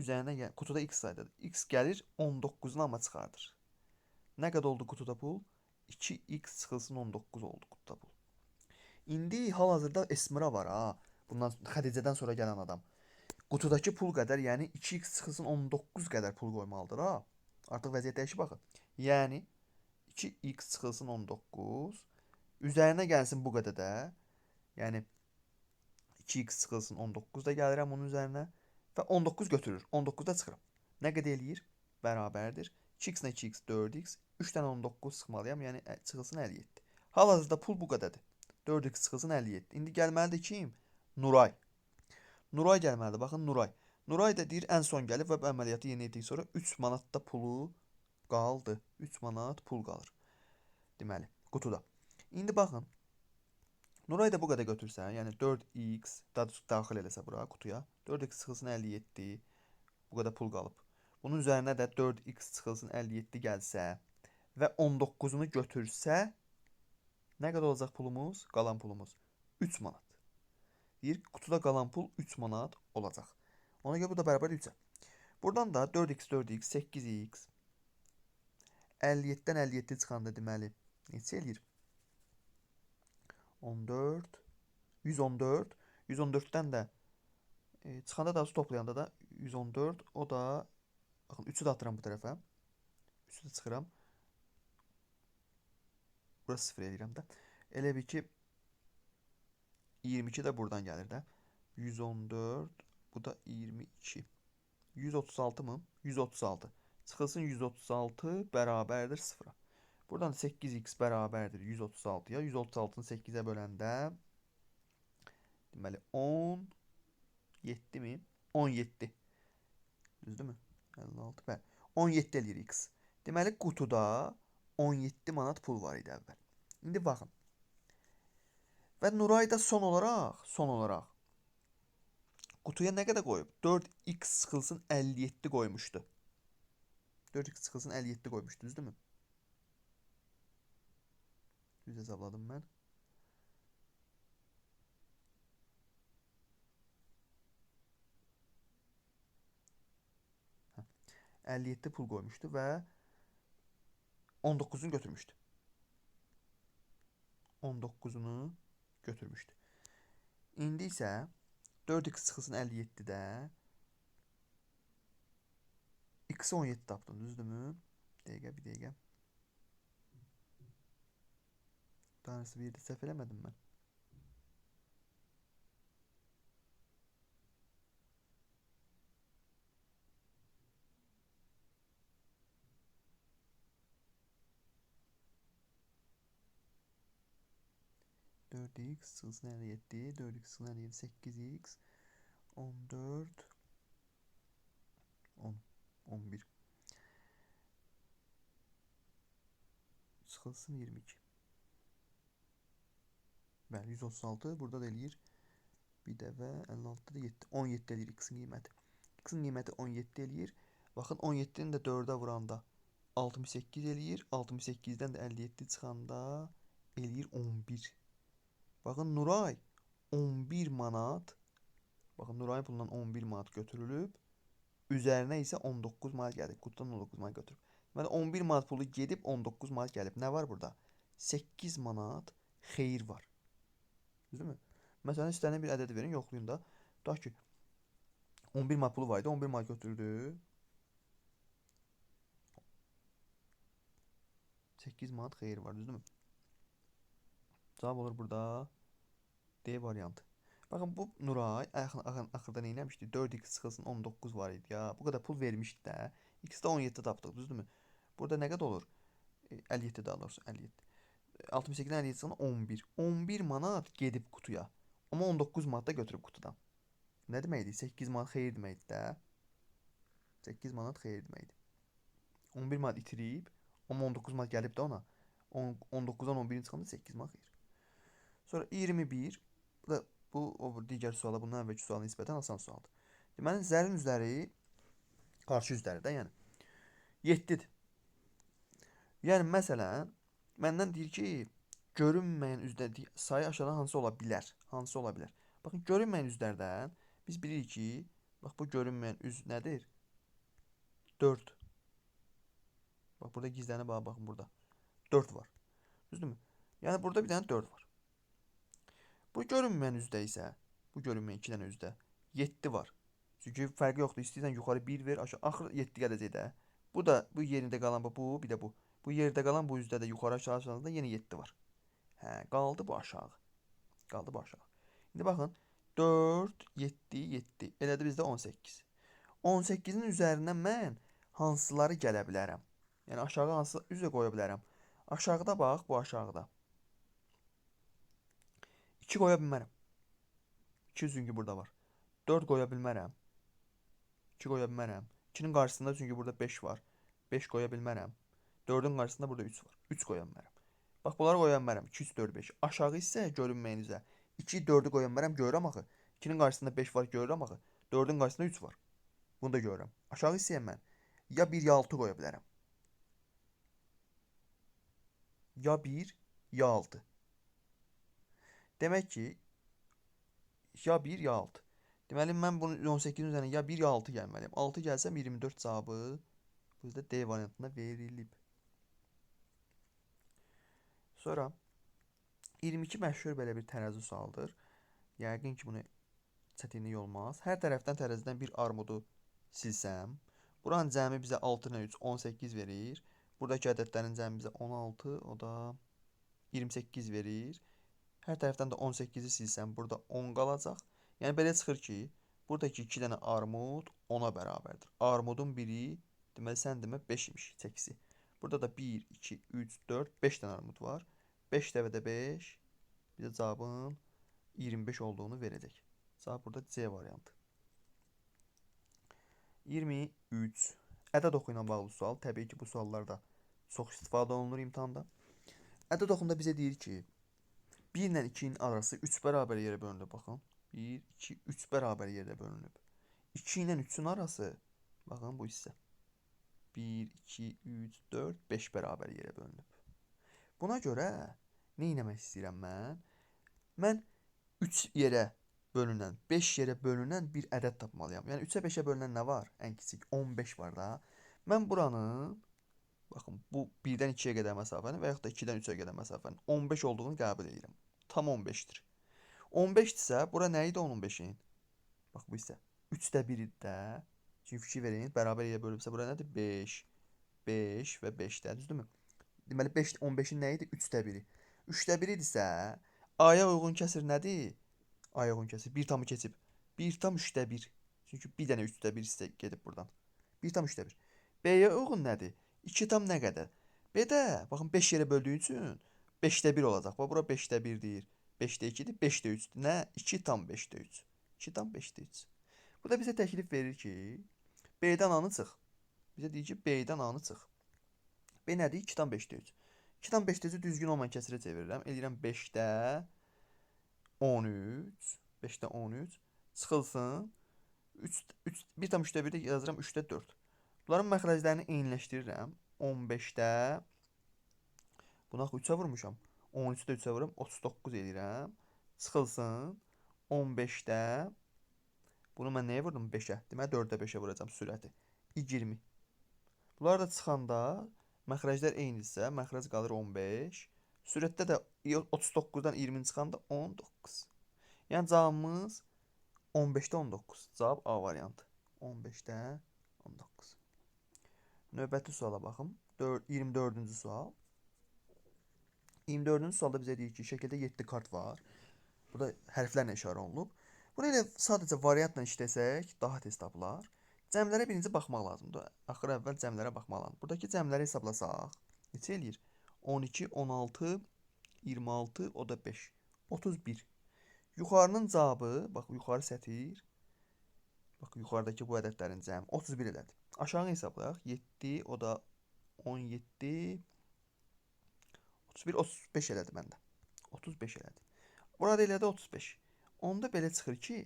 üzərinə qutuda x saydadır. X gəlir 19-un amma çıxardır. Nə qədər oldu qutuda pul? 2x çıxılsın 19 oldu qutuda pul. İndi hal-hazırda Esmirə var ha. Bundan Xədicədən sonra gələn adam. Qutudakı pul qədər, yəni 2x çıxılsın 19 qədər pul qoymalıdır ha. Artıq vəziyyət dəyişib baxın. Yəni 2x çıxılsın 19 üzərinə gəlsin bu qədər də. Yəni 2x çıxılsın 19 da gəlirəm onun üzərinə və 19 götürür. 19 da çıxıram. Nə qədər eləyir? Bərabərdir. 2x nə 2x 4x. 3 dənə 19 çıxmalıyam. Yəni çıxılsın 57. Hal-hazırda pul bu qədərdir. 4x çıxılsın 57. İndi gəlməlidir kim? Nuray. Nuray gəlməlidir. Baxın Nuray. Nuray da deyir ən son gəlib və bu əməliyyatı yerinə yetirdikdən sonra 3 manatda pulu qaldı. 3 manat pul qalır. Deməli, qutuda. İndi baxın. Nuray da bu qədər götürsə, yəni 4x daxil eləsə bura qutuya. 4x çıxılsın 57. Bu qədər pul qalıb. Bunun üzərinə də 4x çıxılsın 57 gəlsə və 19-unu götürsə, nə qədər olacaq pulumuz? Qalan pulumuz 3 manat. Deyir, qutuda qalan pul 3 manat olacaq. Ona görə bu da bərabər 3-ə. Buradan da 4x, 4x, 8x. 57-dən 57 çıxanda deməli, neçə eləyir? 14, 114. 114-dən də çıxanda daha toplayanda da 114. O da, baxın 3-ü də atıram bu tərəfə. 3-ü də çıxıram. Burası 0 eləyirəm də. Elə bir ki, 22 də buradan gəlir də. 114, bu da 22. 136 mı? 136. Çıxılsın 136 bərabərdir 0-a. Buradan 8x bərabərdir 136-ya. 136-nı 8-ə böləndə deməli 17 mi? 17. Düzdürmü? 56 bəli. 17 eləyir x. Deməli qutuda 17 manat pul var idi əvvəl. İndi baxın. Və Nuray da son olaraq qutuya nə qədər qoyub? 4x çıxılsın 57 qoymuşdu. 4x çıxılsın 57 qoymuşdu, düzdürmü? Düz hesabladım mən. Hə. 57 pul qoymuşdu və 19-unu götürmüşdü. 19-unu götürmüşdü. İndi isə 4x çıxılsın 57-də x-i 17 tapdım, düzdürmü? Bir dəqiqə. Tanrısı bir yerdə səhv eləmədim mən. Dört x çıxılsın 57, 4x çıxılsın 57, 8x, 14, 10, 11. Çıxılsın 22. Bəli, 136. Burada da eləyir. Bir də və 56-da da 7. 17 eləyir x-in qiyməti. X-in qiyməti 17 eləyir. Baxın 17-ni də 4-ə vuranda 68 eləyir. 68-dən də 57 çıxanda eləyir 11. Baxın Nuray 11 manat. Baxın Nuray pulundan 11 manat götürülüb. Üzərinə isə 19 manat gəlib. Qutudan 19 manat götürüb. Deməli 11 manat pulu gedib 19 manat gəlib. Nə var burada? 8 manat xeyir var. Düzdürmü? Məsələn, istənilən bir ədəd verin, yoxlayın da. Tutaq ki, 11 manat pulu var idi, 11 manat götürdü. 8 manat xeyir var, düzdürmü? Cavab olur burada D variantı. Baxın, bu Nuray axırda nə etmişdi? 4x çıxılsın 19 var idi ya. Bu qədər pul vermişdi də. X-də 17 tapdıq, düzdürmü? Burada nə qədər olur? 57 daha doğrusu, 57. 68-dən 57 çıxan 11. 11 manat gedib qutuya. Amma 19 manat da götürüb qutudan. Nə deməkdir? 8 manat xeyir deməkdir də. 8 manat xeyir deməkdir. 11 manat itirib, amma 19 manat gəlib də ona. 19-dan 11-in çıxanda 8 manat xeyir. Sonra 21. Bu da o digər suala bundan əvvəlki suala nisbətən asan sualdır. Deməli, zərin üzəri qarşı üzəri də, yəni 7-dir. Yəni məsələn, məndən deyir ki, görünməyən üzdə sayı aşağıdan hansı ola bilər? Hansı ola bilər? Baxın, görünməyən üzlərdən biz bilirik ki, bax bu görünməyən üz nədir? 4. Bax burada gizlənib baxın burada. 4 var. Düzdürmü? Yəni burada bir dənə 4 var. Bu görünməyən üzdə isə, bu görünməyən 2 dənə üzdə 7 var. Çünki fərqi yoxdur. İstəyirsən yuxarı 1 ver, aşağı axır 7 gələcək də. Bu da bu yerində qalan bu, bir də bu. Bu yerdə qalan bu üzdə də yuxarı aşağı aşağıda yenə 7 var. Hə, qaldı bu aşağı. Qaldı bu aşağı. İndi baxın, 4, 7, 7. Elədir bizdə 18. 18-in üzərindən mən hansıları gələ bilərəm? Yəni aşağı hansı üzə qoya bilərəm? Aşağıda bax, bu aşağıda. 2 qoya bilmərəm. 2 çünki burada var. 4 qoya bilmərəm. 2 qoya bilmərəm. 2-nin qarşısında çünki burada 5 var. 5 qoya bilmərəm. 4-ün qarşısında burada 3 var. 3 qoya bilmərəm. Bax, bunları qoya bilmərəm. 2, 3, 4, 5. Aşağı isə görünməyən üzə. 2, 4-ü qoya bilmərəm, görürəm axı. 2-nin qarşısında 5 var, görürəm axı. 4-ün qarşısında 3 var. Bunu da görürəm. Aşağı isə mən ya 1 ya 6 qoya bilərəm. Ya 1 ya 6. Demək ki, ya 1 ya 6. Deməli, mən bunu 18-in üzərinə ya 1 ya 6 gəlməliyəm. 6 gəlsəm 24 cavabı bizdə D variantına verilib. Sonra 22 məşhur belə bir tərəzi sualdır. Yəqin ki, bunu çətinlik olmaz. Hər tərəfdən tərəzidən bir armudu silsəm, buranın cəmi bizə 6 ilə 3, 18 verir. Buradakı ədədlərin cəmi bizə 16, o da 28 verir. Hər tərəfdən də 18-i silsəm, burada 10 qalacaq. Yəni, belə çıxır ki, buradakı 2 dənə armud 10-a bərabərdir. Armudun biri, deməli, sən demə 5 imiş çəkisi. Burada da 1, 2, 3, 4, 5 dənə armud var. 5 dəvədə 5, bizə cavabın 25 olduğunu verəcək. Cavab burada C variantı. 23. Ədəd oxu ilə bağlı sual. Təbii ki, bu suallarda çox istifadə olunur imtahanda. Ədəd oxunda bizə deyir ki, 1 ilə 2-nin arası 3 bərabər yerə bölünüb. Baxın. 1, 2, 3 bərabər yerə bölünüb. 2 ilə 3-ün arası, baxın bu hissə. 1, 2, 3, 4, 5 bərabər yerə bölünüb. Buna görə nə etmək istəyirəm mən? Mən 3 yerə bölünən, 5 yerə bölünən bir ədəd tapmalıyam. Yəni 3-ə 5-ə bölünən nə var? Ən kiçik 15 var da. Mən buranın, baxın, bu 1-dən 2-yə qədər məsafənin və yaxud da 2-dən 3-ə qədər məsafənin 15 olduğunu qəbul edirəm. Tam 15-dir. 15-dirsə, bura nə idi 15-in? Bax, bu isə 3də 1 idi də. Çünki fikir verin, bərabər yerə bölübsə, bura nədir? 5, 5 və 5-də, düzdürmü? Deməli, 15-in nə idi? 3də 1-i. 3də 1 idisə, A-ya uyğun kəsir nədir? A-ya uyğun kəsir 1 tamı keçib. 1 tam 3də 1. Çünki bir dənə 3də 1 hissə gedib buradan. 1 tam 3də 1. B-yə uyğun nədir? 2 tam nə qədər? B-də, baxın, 5 yerə böldüyü üçün 5də 1 olacaq. Bax, bura 5də 1 deyir. 5də 2-dir, 5də 3-dür. Nə? 2 tam 5də 3. 2 tam 5də 3. Bu da bizə təklif verir ki, B-dən A-nı çıx. Bizə deyir ki, B-dən A-nı çıx. B nədir? 2 tam 5də 3. 2 tam 5də 3-ü düzgün olmayan kəsirə çevirirəm. Eləyirəm 5də 13. 5də 13. Çıxılsın. 1 tam 3də 1-də yazıram 3də 4. Bunların məxrəclərini eyniləşdirirəm. 15-də buna 3-ə vurmuşam. 13-də 3-ə vururam. 39 eləyirəm. Çıxılsın. 15-də bunu mən nəyə vurdum? 5-ə. Deməli 4-də 5-ə vuracam sürəti. 20. Bunlar da çıxanda məxrəclər eynidirsə, məxrəc qalır 15. Sürətdə də 39-dan 20 çıxanda 19. Yəni cavabımız 15-də 19. Cavab A variantı. 15-də 19. Növbəti suala baxım. 24-cü sual. 24-cü sualda bizə deyir ki, şəkildə 7 kart var. Burada hərflərlə işarə olunub. Bunu elə sadəcə variantla işləsək daha tez tapılar. Cəmlərə birinci baxmaq lazımdır. Axır əvvəl cəmlərə baxmaq lazımdır. Buradakı cəmləri hesablasaq, neçə eləyir? 12, 16, 26, o da 5. 31. Yuxarının cavabı, bax, yuxarı sətir. Bax, yuxarıdakı bu ədədlərin cəmi 31 elədi. Aşağı hesablayaq. 7, o da 17, 31, 35 elədi məndə. 35 elədi. Burada elədi 35. Onda belə çıxır ki,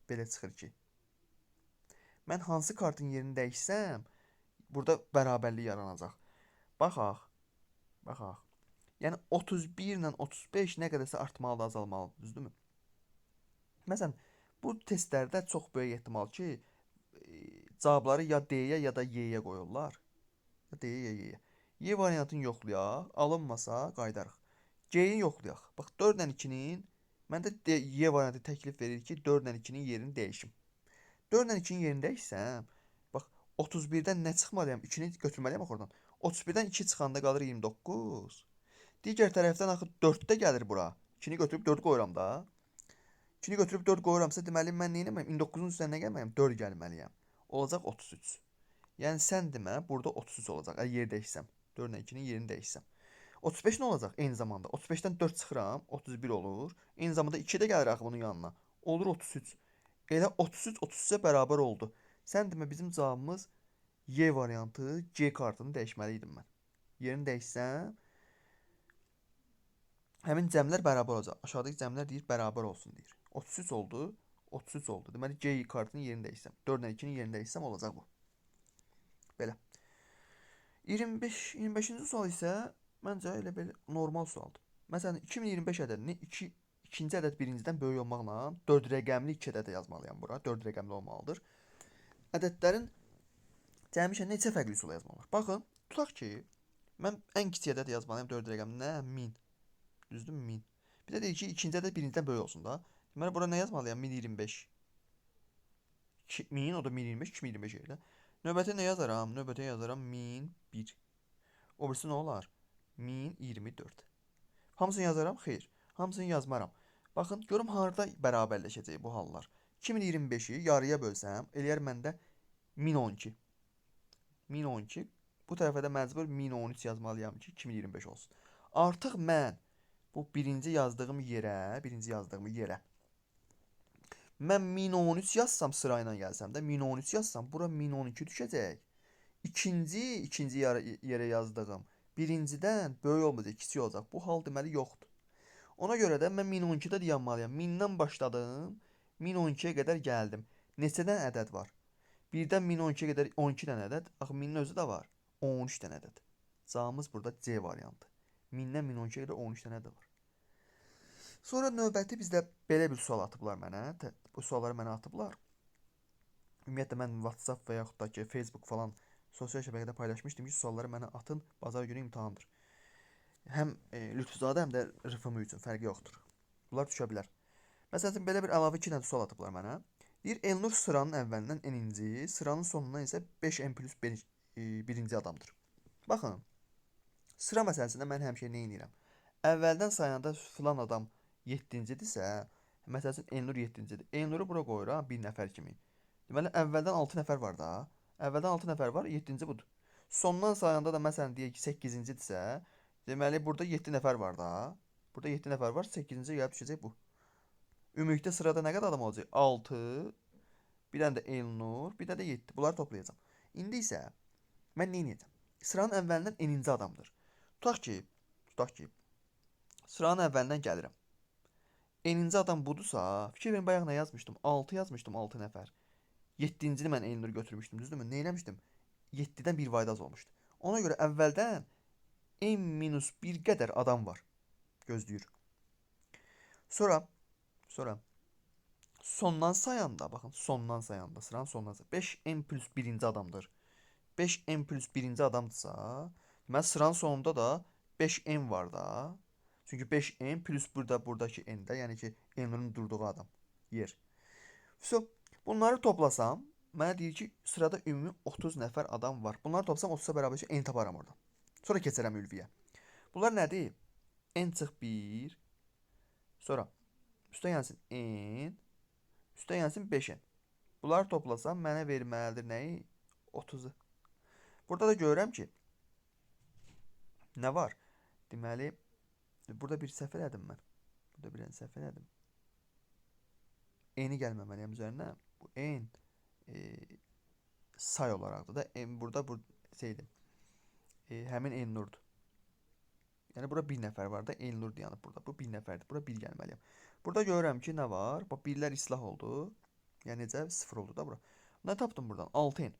belə çıxır ki, mən hansı kartın yerini dəyişsəm, burada bərabərlik yaranacaq. Baxaq, baxaq. Yəni 31 ilə 35 nə qədərsə artmalıdır, azalmalıdır, düzdürmü? Məsələn, bu testlərdə çox böyük ehtimal ki, cavabları ya D-yə ya da Y-yə qoyurlar. Ya D-yə ya Y-yə. Y variantını yoxlayaq, alınmasa qayıdarıq. C-yi yoxlayaq. Bax 4 ilə 2-nin məndə Y variantı təklif verir ki, 4 ilə 2-nin yerini dəyişim. 4 ilə 2-nin yerini dəyişsəm, bax 31-dən nə çıxmalıyam? 2-ni götürməliyəm oradan. 31-dən 2 çıxanda qalır 29. Digər tərəfdən axı 4-də gəlir bura. 2-ni götürüb 4 qoyuram da. 2-ni götürüb 4 qoyuramsa, deməli mən nə etməliyəm? 29-un üstünə nə gəlməliyəm? 4 gəlməliyəm. Olacaq 33. Yəni sən demə, burada 33 olacaq. Əgər yer dəyişsəm, 4 ilə 2-nin yerini dəyişsəm. 35 nə olacaq? Eyni zamanda 35-dən 4 çıxıram, 31 olur. Eyni zamanda 2 də gəlir axı bunun yanına. Olur 33. Elə 33 33-ə bərabər oldu. Sən demə bizim cavabımız Y variantı, C kartını dəyişməli idim mən. Yerini dəyişsəm, həmin cəmlər bərabər olacaq. Aşağıdakı cəmlər deyir bərabər olsun deyir. 33 oldu, 33 oldu. Deməli C kartının yerini dəyişsəm, 4 ilə 2-nin yerini dəyişsəm olacaq bu. Belə. 25-ci sual isə məncə elə belə normal sualdır. Məsələn, 2025 ədədini ikinci ədəd birincidən böyük olmaqla 4 rəqəmli 2 ədədə yazmalıyam bura. 4 rəqəmli olmalıdır. Ədədlərin cəmi neçə fərqli üsulla yazmaq olar? Baxın, tutaq ki, mən ən kiçik ədəd yazmalıyam 4 rəqəmli. Nə? 1000. Düzdürmü? 1000. Bir də deyir ki, ikinci ədəd birincidən böyük olsun da. Deməli, bura nə yazmalıyam? 1025. 1000, o da 1025, 2025 yerdə. Növbətə nə yazaram? Növbətə yazaram 1001. O birisi nə olar? 1024. Hamısını yazaram? Xeyr. Hamısını yazmaram. Baxın, görüm harda bərabərləşəcək bu hallar. 2025-i yarıya bölsəm, eləyər məndə 1012. 1012. Bu tərəfə də məcbur 1013 yazmalıyam ki, 2025 olsun. Artıq mən bu birinci yazdığım yerə mən 1013 yazsam, sırayla gəlsəm də 1013 yazsam, bura 1012 düşəcək. İkinci yerə yazdığım birincidən böyük olmayacaq, kiçik olacaq. Bu hal deməli yoxdur. Ona görə də mən 1012-də dayanmalıyam. 1000-dən başladım, 1012-yə qədər gəldim. Neçədən ədəd var? 1-dən 1012-yə qədər 12 dənə ədəd. Axı 1000-in özü də var. 13 dənə ədəd. Cavabımız burada C variantı. 1000-dən 1012-yə qədər 13 dənə ədəd var. Sonra növbəti bizdə belə bir sual atıblar mənə. Bu sualları mənə atıblar. Ümumiyyətlə mən WhatsApp və yaxud da ki, Facebook falan sosial şəbəkədə paylaşmışdım ki, sualları mənə atın, bazar günü imtahandır. Həm Lütfüzadə, həm də RFM üçün fərqi yoxdur. Bunlar düşə bilər. Məsələn, belə bir əlavə 2 dənə sual atıblar mənə. Deyir, Elnur sıranın əvvəlindən eninci, sıranın sonundan isə 5n plus 1-ci adamdır. Baxın, sıra məsələsində mən həmişə nə edirəm? Əvvəldən sayanda filan adam 7-cidirsə, məsələn, Elnur 7-cidir. Elnuru bura qoyuram 1 nəfər kimi. Deməli, əvvəldən 6 nəfər var da. Əvvəldən 6 nəfər var, 7-ci budur. Sondan sayanda da məsələn deyək ki, 8-cidirsə, deməli burada 7 nəfər var da. Burada 7 nəfər var, 8-ci gəlib düşəcək bu. Ümumilikdə sırada nə qədər adam olacaq? 6, bir dənə də Elnur, bir dənə də 7. Bunları toplayacağam. İndi isə mən nə edəcəm? Sıranın əvvəlindən eninci adamdır. Tutaq ki, sıranın əvvəlindən gəlirəm. Eninci adam budursa, fikir verin, bayaq nə yazmışdım? 6 yazmışdım, 6 nəfər. 7-cini mən Elnur götürmüşdüm, düzdürmü? Nə eləmişdim? 7-dən bir vayda az olmuşdu. Ona görə əvvəldən n-1 qədər adam var. Gözləyir. Sonra sondan sayanda, baxın, sondan sayanda, sıranın sondan sayanda 5n plus 1-ci adamdır. 5n plus 1-ci adamdırsa, deməli sıranın sonunda da 5n var da. Çünki 5n plus buradakı n-də, yəni ki, Elnurun durduğu adam, yer. Bunları toplasam, mənə deyir ki, sırada ümumi 30 nəfər adam var. Bunları toplasam 30-a bərabər n taparam oradan. Sonra keçərəm ülviyə. Bunlar nədir? N çıx 1. Sonra üstə gəlsin n. Üstə gəlsin 5n. Bunları toplasam mənə verməlidir nəyi? 30-u. Burada da görürəm ki, nə var? Deməli, burada bir səhv elədim mən. Burada bir səhv elədim. N-i gəlməməliyəm üzərinə. Bu n say olaraqdır da. N burada şeydir. həmin Elnurdur. Yəni bura bir nəfər var da, Elnur dayanıb burada. Bu bir nəfərdir. Bura bir gəlməliyəm. Burada görürəm ki, nə var? Bax, birlər islah oldu. Yəni necə? 0 oldu da bura. Nə tapdım buradan? 6n.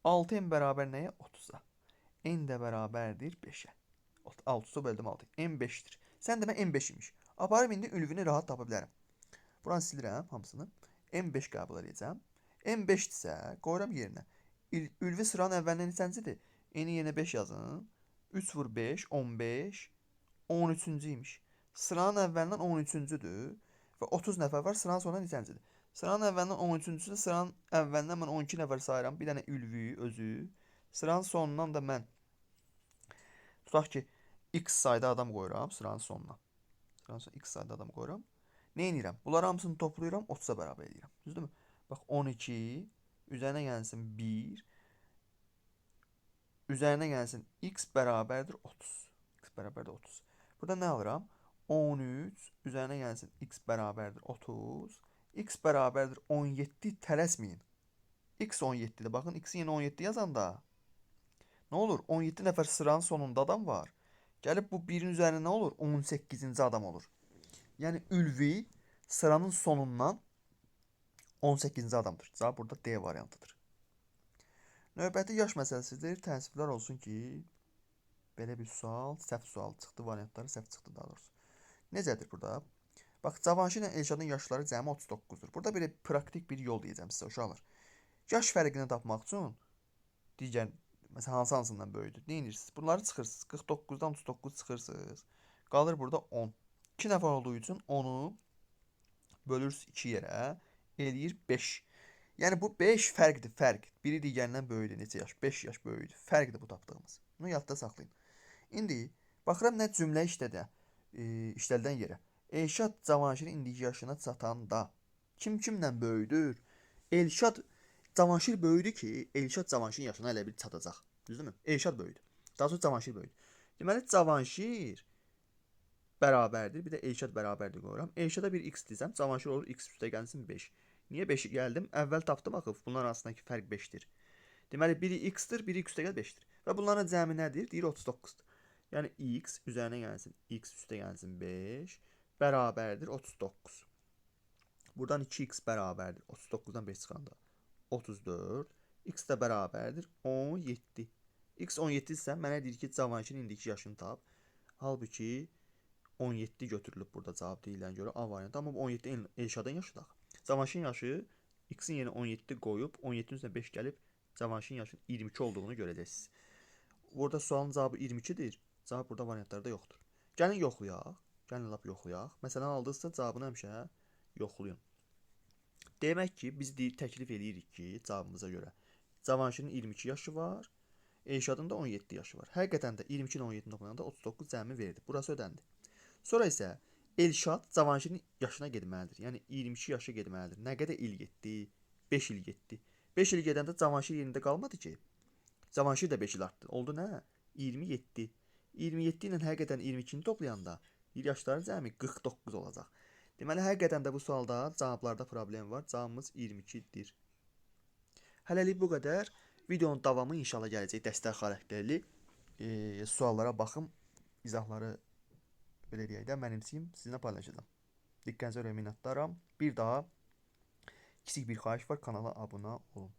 6n bərabər nəyə? 30-a. N də bərabərdir 5-ə. 6-ı böldüm 6. N 5-dir. Sən demə N 5 imiş. Aparım indi ülvünü rahat tapa bilərəm. Buranı silirəm hamısını. N 5 qəbul edəcəm. N 5-dirsə, qoyuram yerinə. Ülvi sıranın əvvəlindən neçəncidir? N-i yenə 5 yazın. 3 vur 5, 15, 13-cü imiş. Sıranın əvvəlindən 13-cüdür və 30 nəfər var. Sıranın sonunda neçəncidir? Sıranın əvvəlindən 13-cüdür. Sıranın əvvəlindən mən 12 nəfər sayıram. Bir dənə ülvü özü. Sıranın sonundan da mən tutaq ki, x sayda adam qoyuram sıranın sonuna. Sıranın sonuna x sayda adam qoyuram. Nə edirəm? Bunları hamısını toplayıram, 30-a bərabər edirəm. Düzdürmü? Bax 12 üzərinə gəlsin 1. Üzərinə gəlsin x bərabərdir 30. X bərabərdir 30. Burada nə alıram? 13 üzərinə gəlsin x bərabərdir 30. X bərabərdir 17 tələsməyin. X 17-dir. Baxın, x-i yenə 17 yazanda nə olur? 17 nəfər sıranın sonunda adam var. Gəlib bu 1-in üzərində nə olur? 18-ci adam olur. Yəni ülvi sıranın sonundan 18-ci adamdır. Cavab burada D variantıdır. Növbəti yaş məsələsidir. Təəssüflər olsun ki, belə bir sual, səhv sual çıxdı, variantları səhv çıxdı daha doğrusu. Necədir burada? Bax, Cavanşir ilə Elşadın yaşları cəmi 39-dur. Burada belə praktik bir yol deyəcəm sizə uşaqlar. Yaş fərqini tapmaq üçün digər, məsələn, hansından böyüdür? Nə edirsiniz? Bunları çıxırsınız. 49-dan 39 çıxırsınız. Qalır burada 10. 2 nəfər olduğu üçün 10-u bölürsünüz 2 yerə, eləyir 5. Yəni bu 5 fərqdir, fərq. Biri digərindən böyüdür, neçə yaş? 5 yaş böyüdür. Fərqdir bu tapdığımız. Bunu yadda saxlayın. İndi baxıram nə cümlə işlədilən yerə. Elşad Cavanşirin indiki yaşına çatanda kim kimlə böyüdür? Elşad Cavanşir böyüdü ki, Elşad Cavanşirin yaşına elə bir çatacaq. Düzdürmü? Elşad böyüdü. Daha sonra Cavanşir böyüdü. Deməli Cavanşir bərabərdir. Bir də Elşad bərabərdir qoyuram. Elşada bir x desəm, Cavanşir olur x üstə gəlsin 5. Niyə 5-i gəldim? Əvvəl tapdım axı. Bunlar arasındakı fərq 5-dir. Deməli biri x-dir, biri x üstə gəl 5-dir. Və bunların cəmi nədir? Deyir 39-dur. Yəni x üzərinə gəlsin, x üstə gəlsin 5 bərabərdir 39. Buradan 2x bərabərdir 39-dan 5 çıxanda 34. X də bərabərdir 17. X 17 isə mənə deyir ki, Cavanşirin indiki yaşını tap. Halbuki 17 götürülüb burada cavab deyilən görə A variantı. Amma 17 Elşadın yaşıdır. Cavanşirin yaşı x-in yerinə 17 qoyub 17-nin üstünə 5 gəlib Cavanşirin yaşının 22 olduğunu görəcəksiniz. Burada sualın cavabı 22-dir. Cavab burada variantlarda yoxdur. Gəlin yoxlayaq. Gəlin lap yoxlayaq. Məsələn aldınızsa cavabını həmişə yoxlayın. Demək ki, biz təklif edirik ki, cavabımıza görə Cavanşirin 22 yaşı var, Elşadın da 17 yaşı var. Həqiqətən də 22 ilə 17-ni toplayanda 39 cəmi verdi. Burası ödəndi. Sonra isə Elşad Cavanşirin yaşına getməlidir. Yəni 22 yaşa getməlidir. Nə qədər il getdi? 5 il getdi. 5 il gedəndə Cavanşir yerində qalmadı ki. Cavanşir də 5 il artdı. Oldu nə? 27. 27 ilə həqiqətən 22-ni toplayanda yaşları cəmi 49 olacaq. Deməli, həqiqətən də bu sualda cavablarda problem var. Cavabımız 22-dir. Hələlik bu qədər. Videonun davamı inşallah gələcək dəstək xarakterli. Suallara baxım, izahları belə deyək də mənimsiyim, sizinlə paylaşacağım. Diqqətinizə görə minnətdaram. Bir daha kiçik bir xahiş var, kanala abunə olun.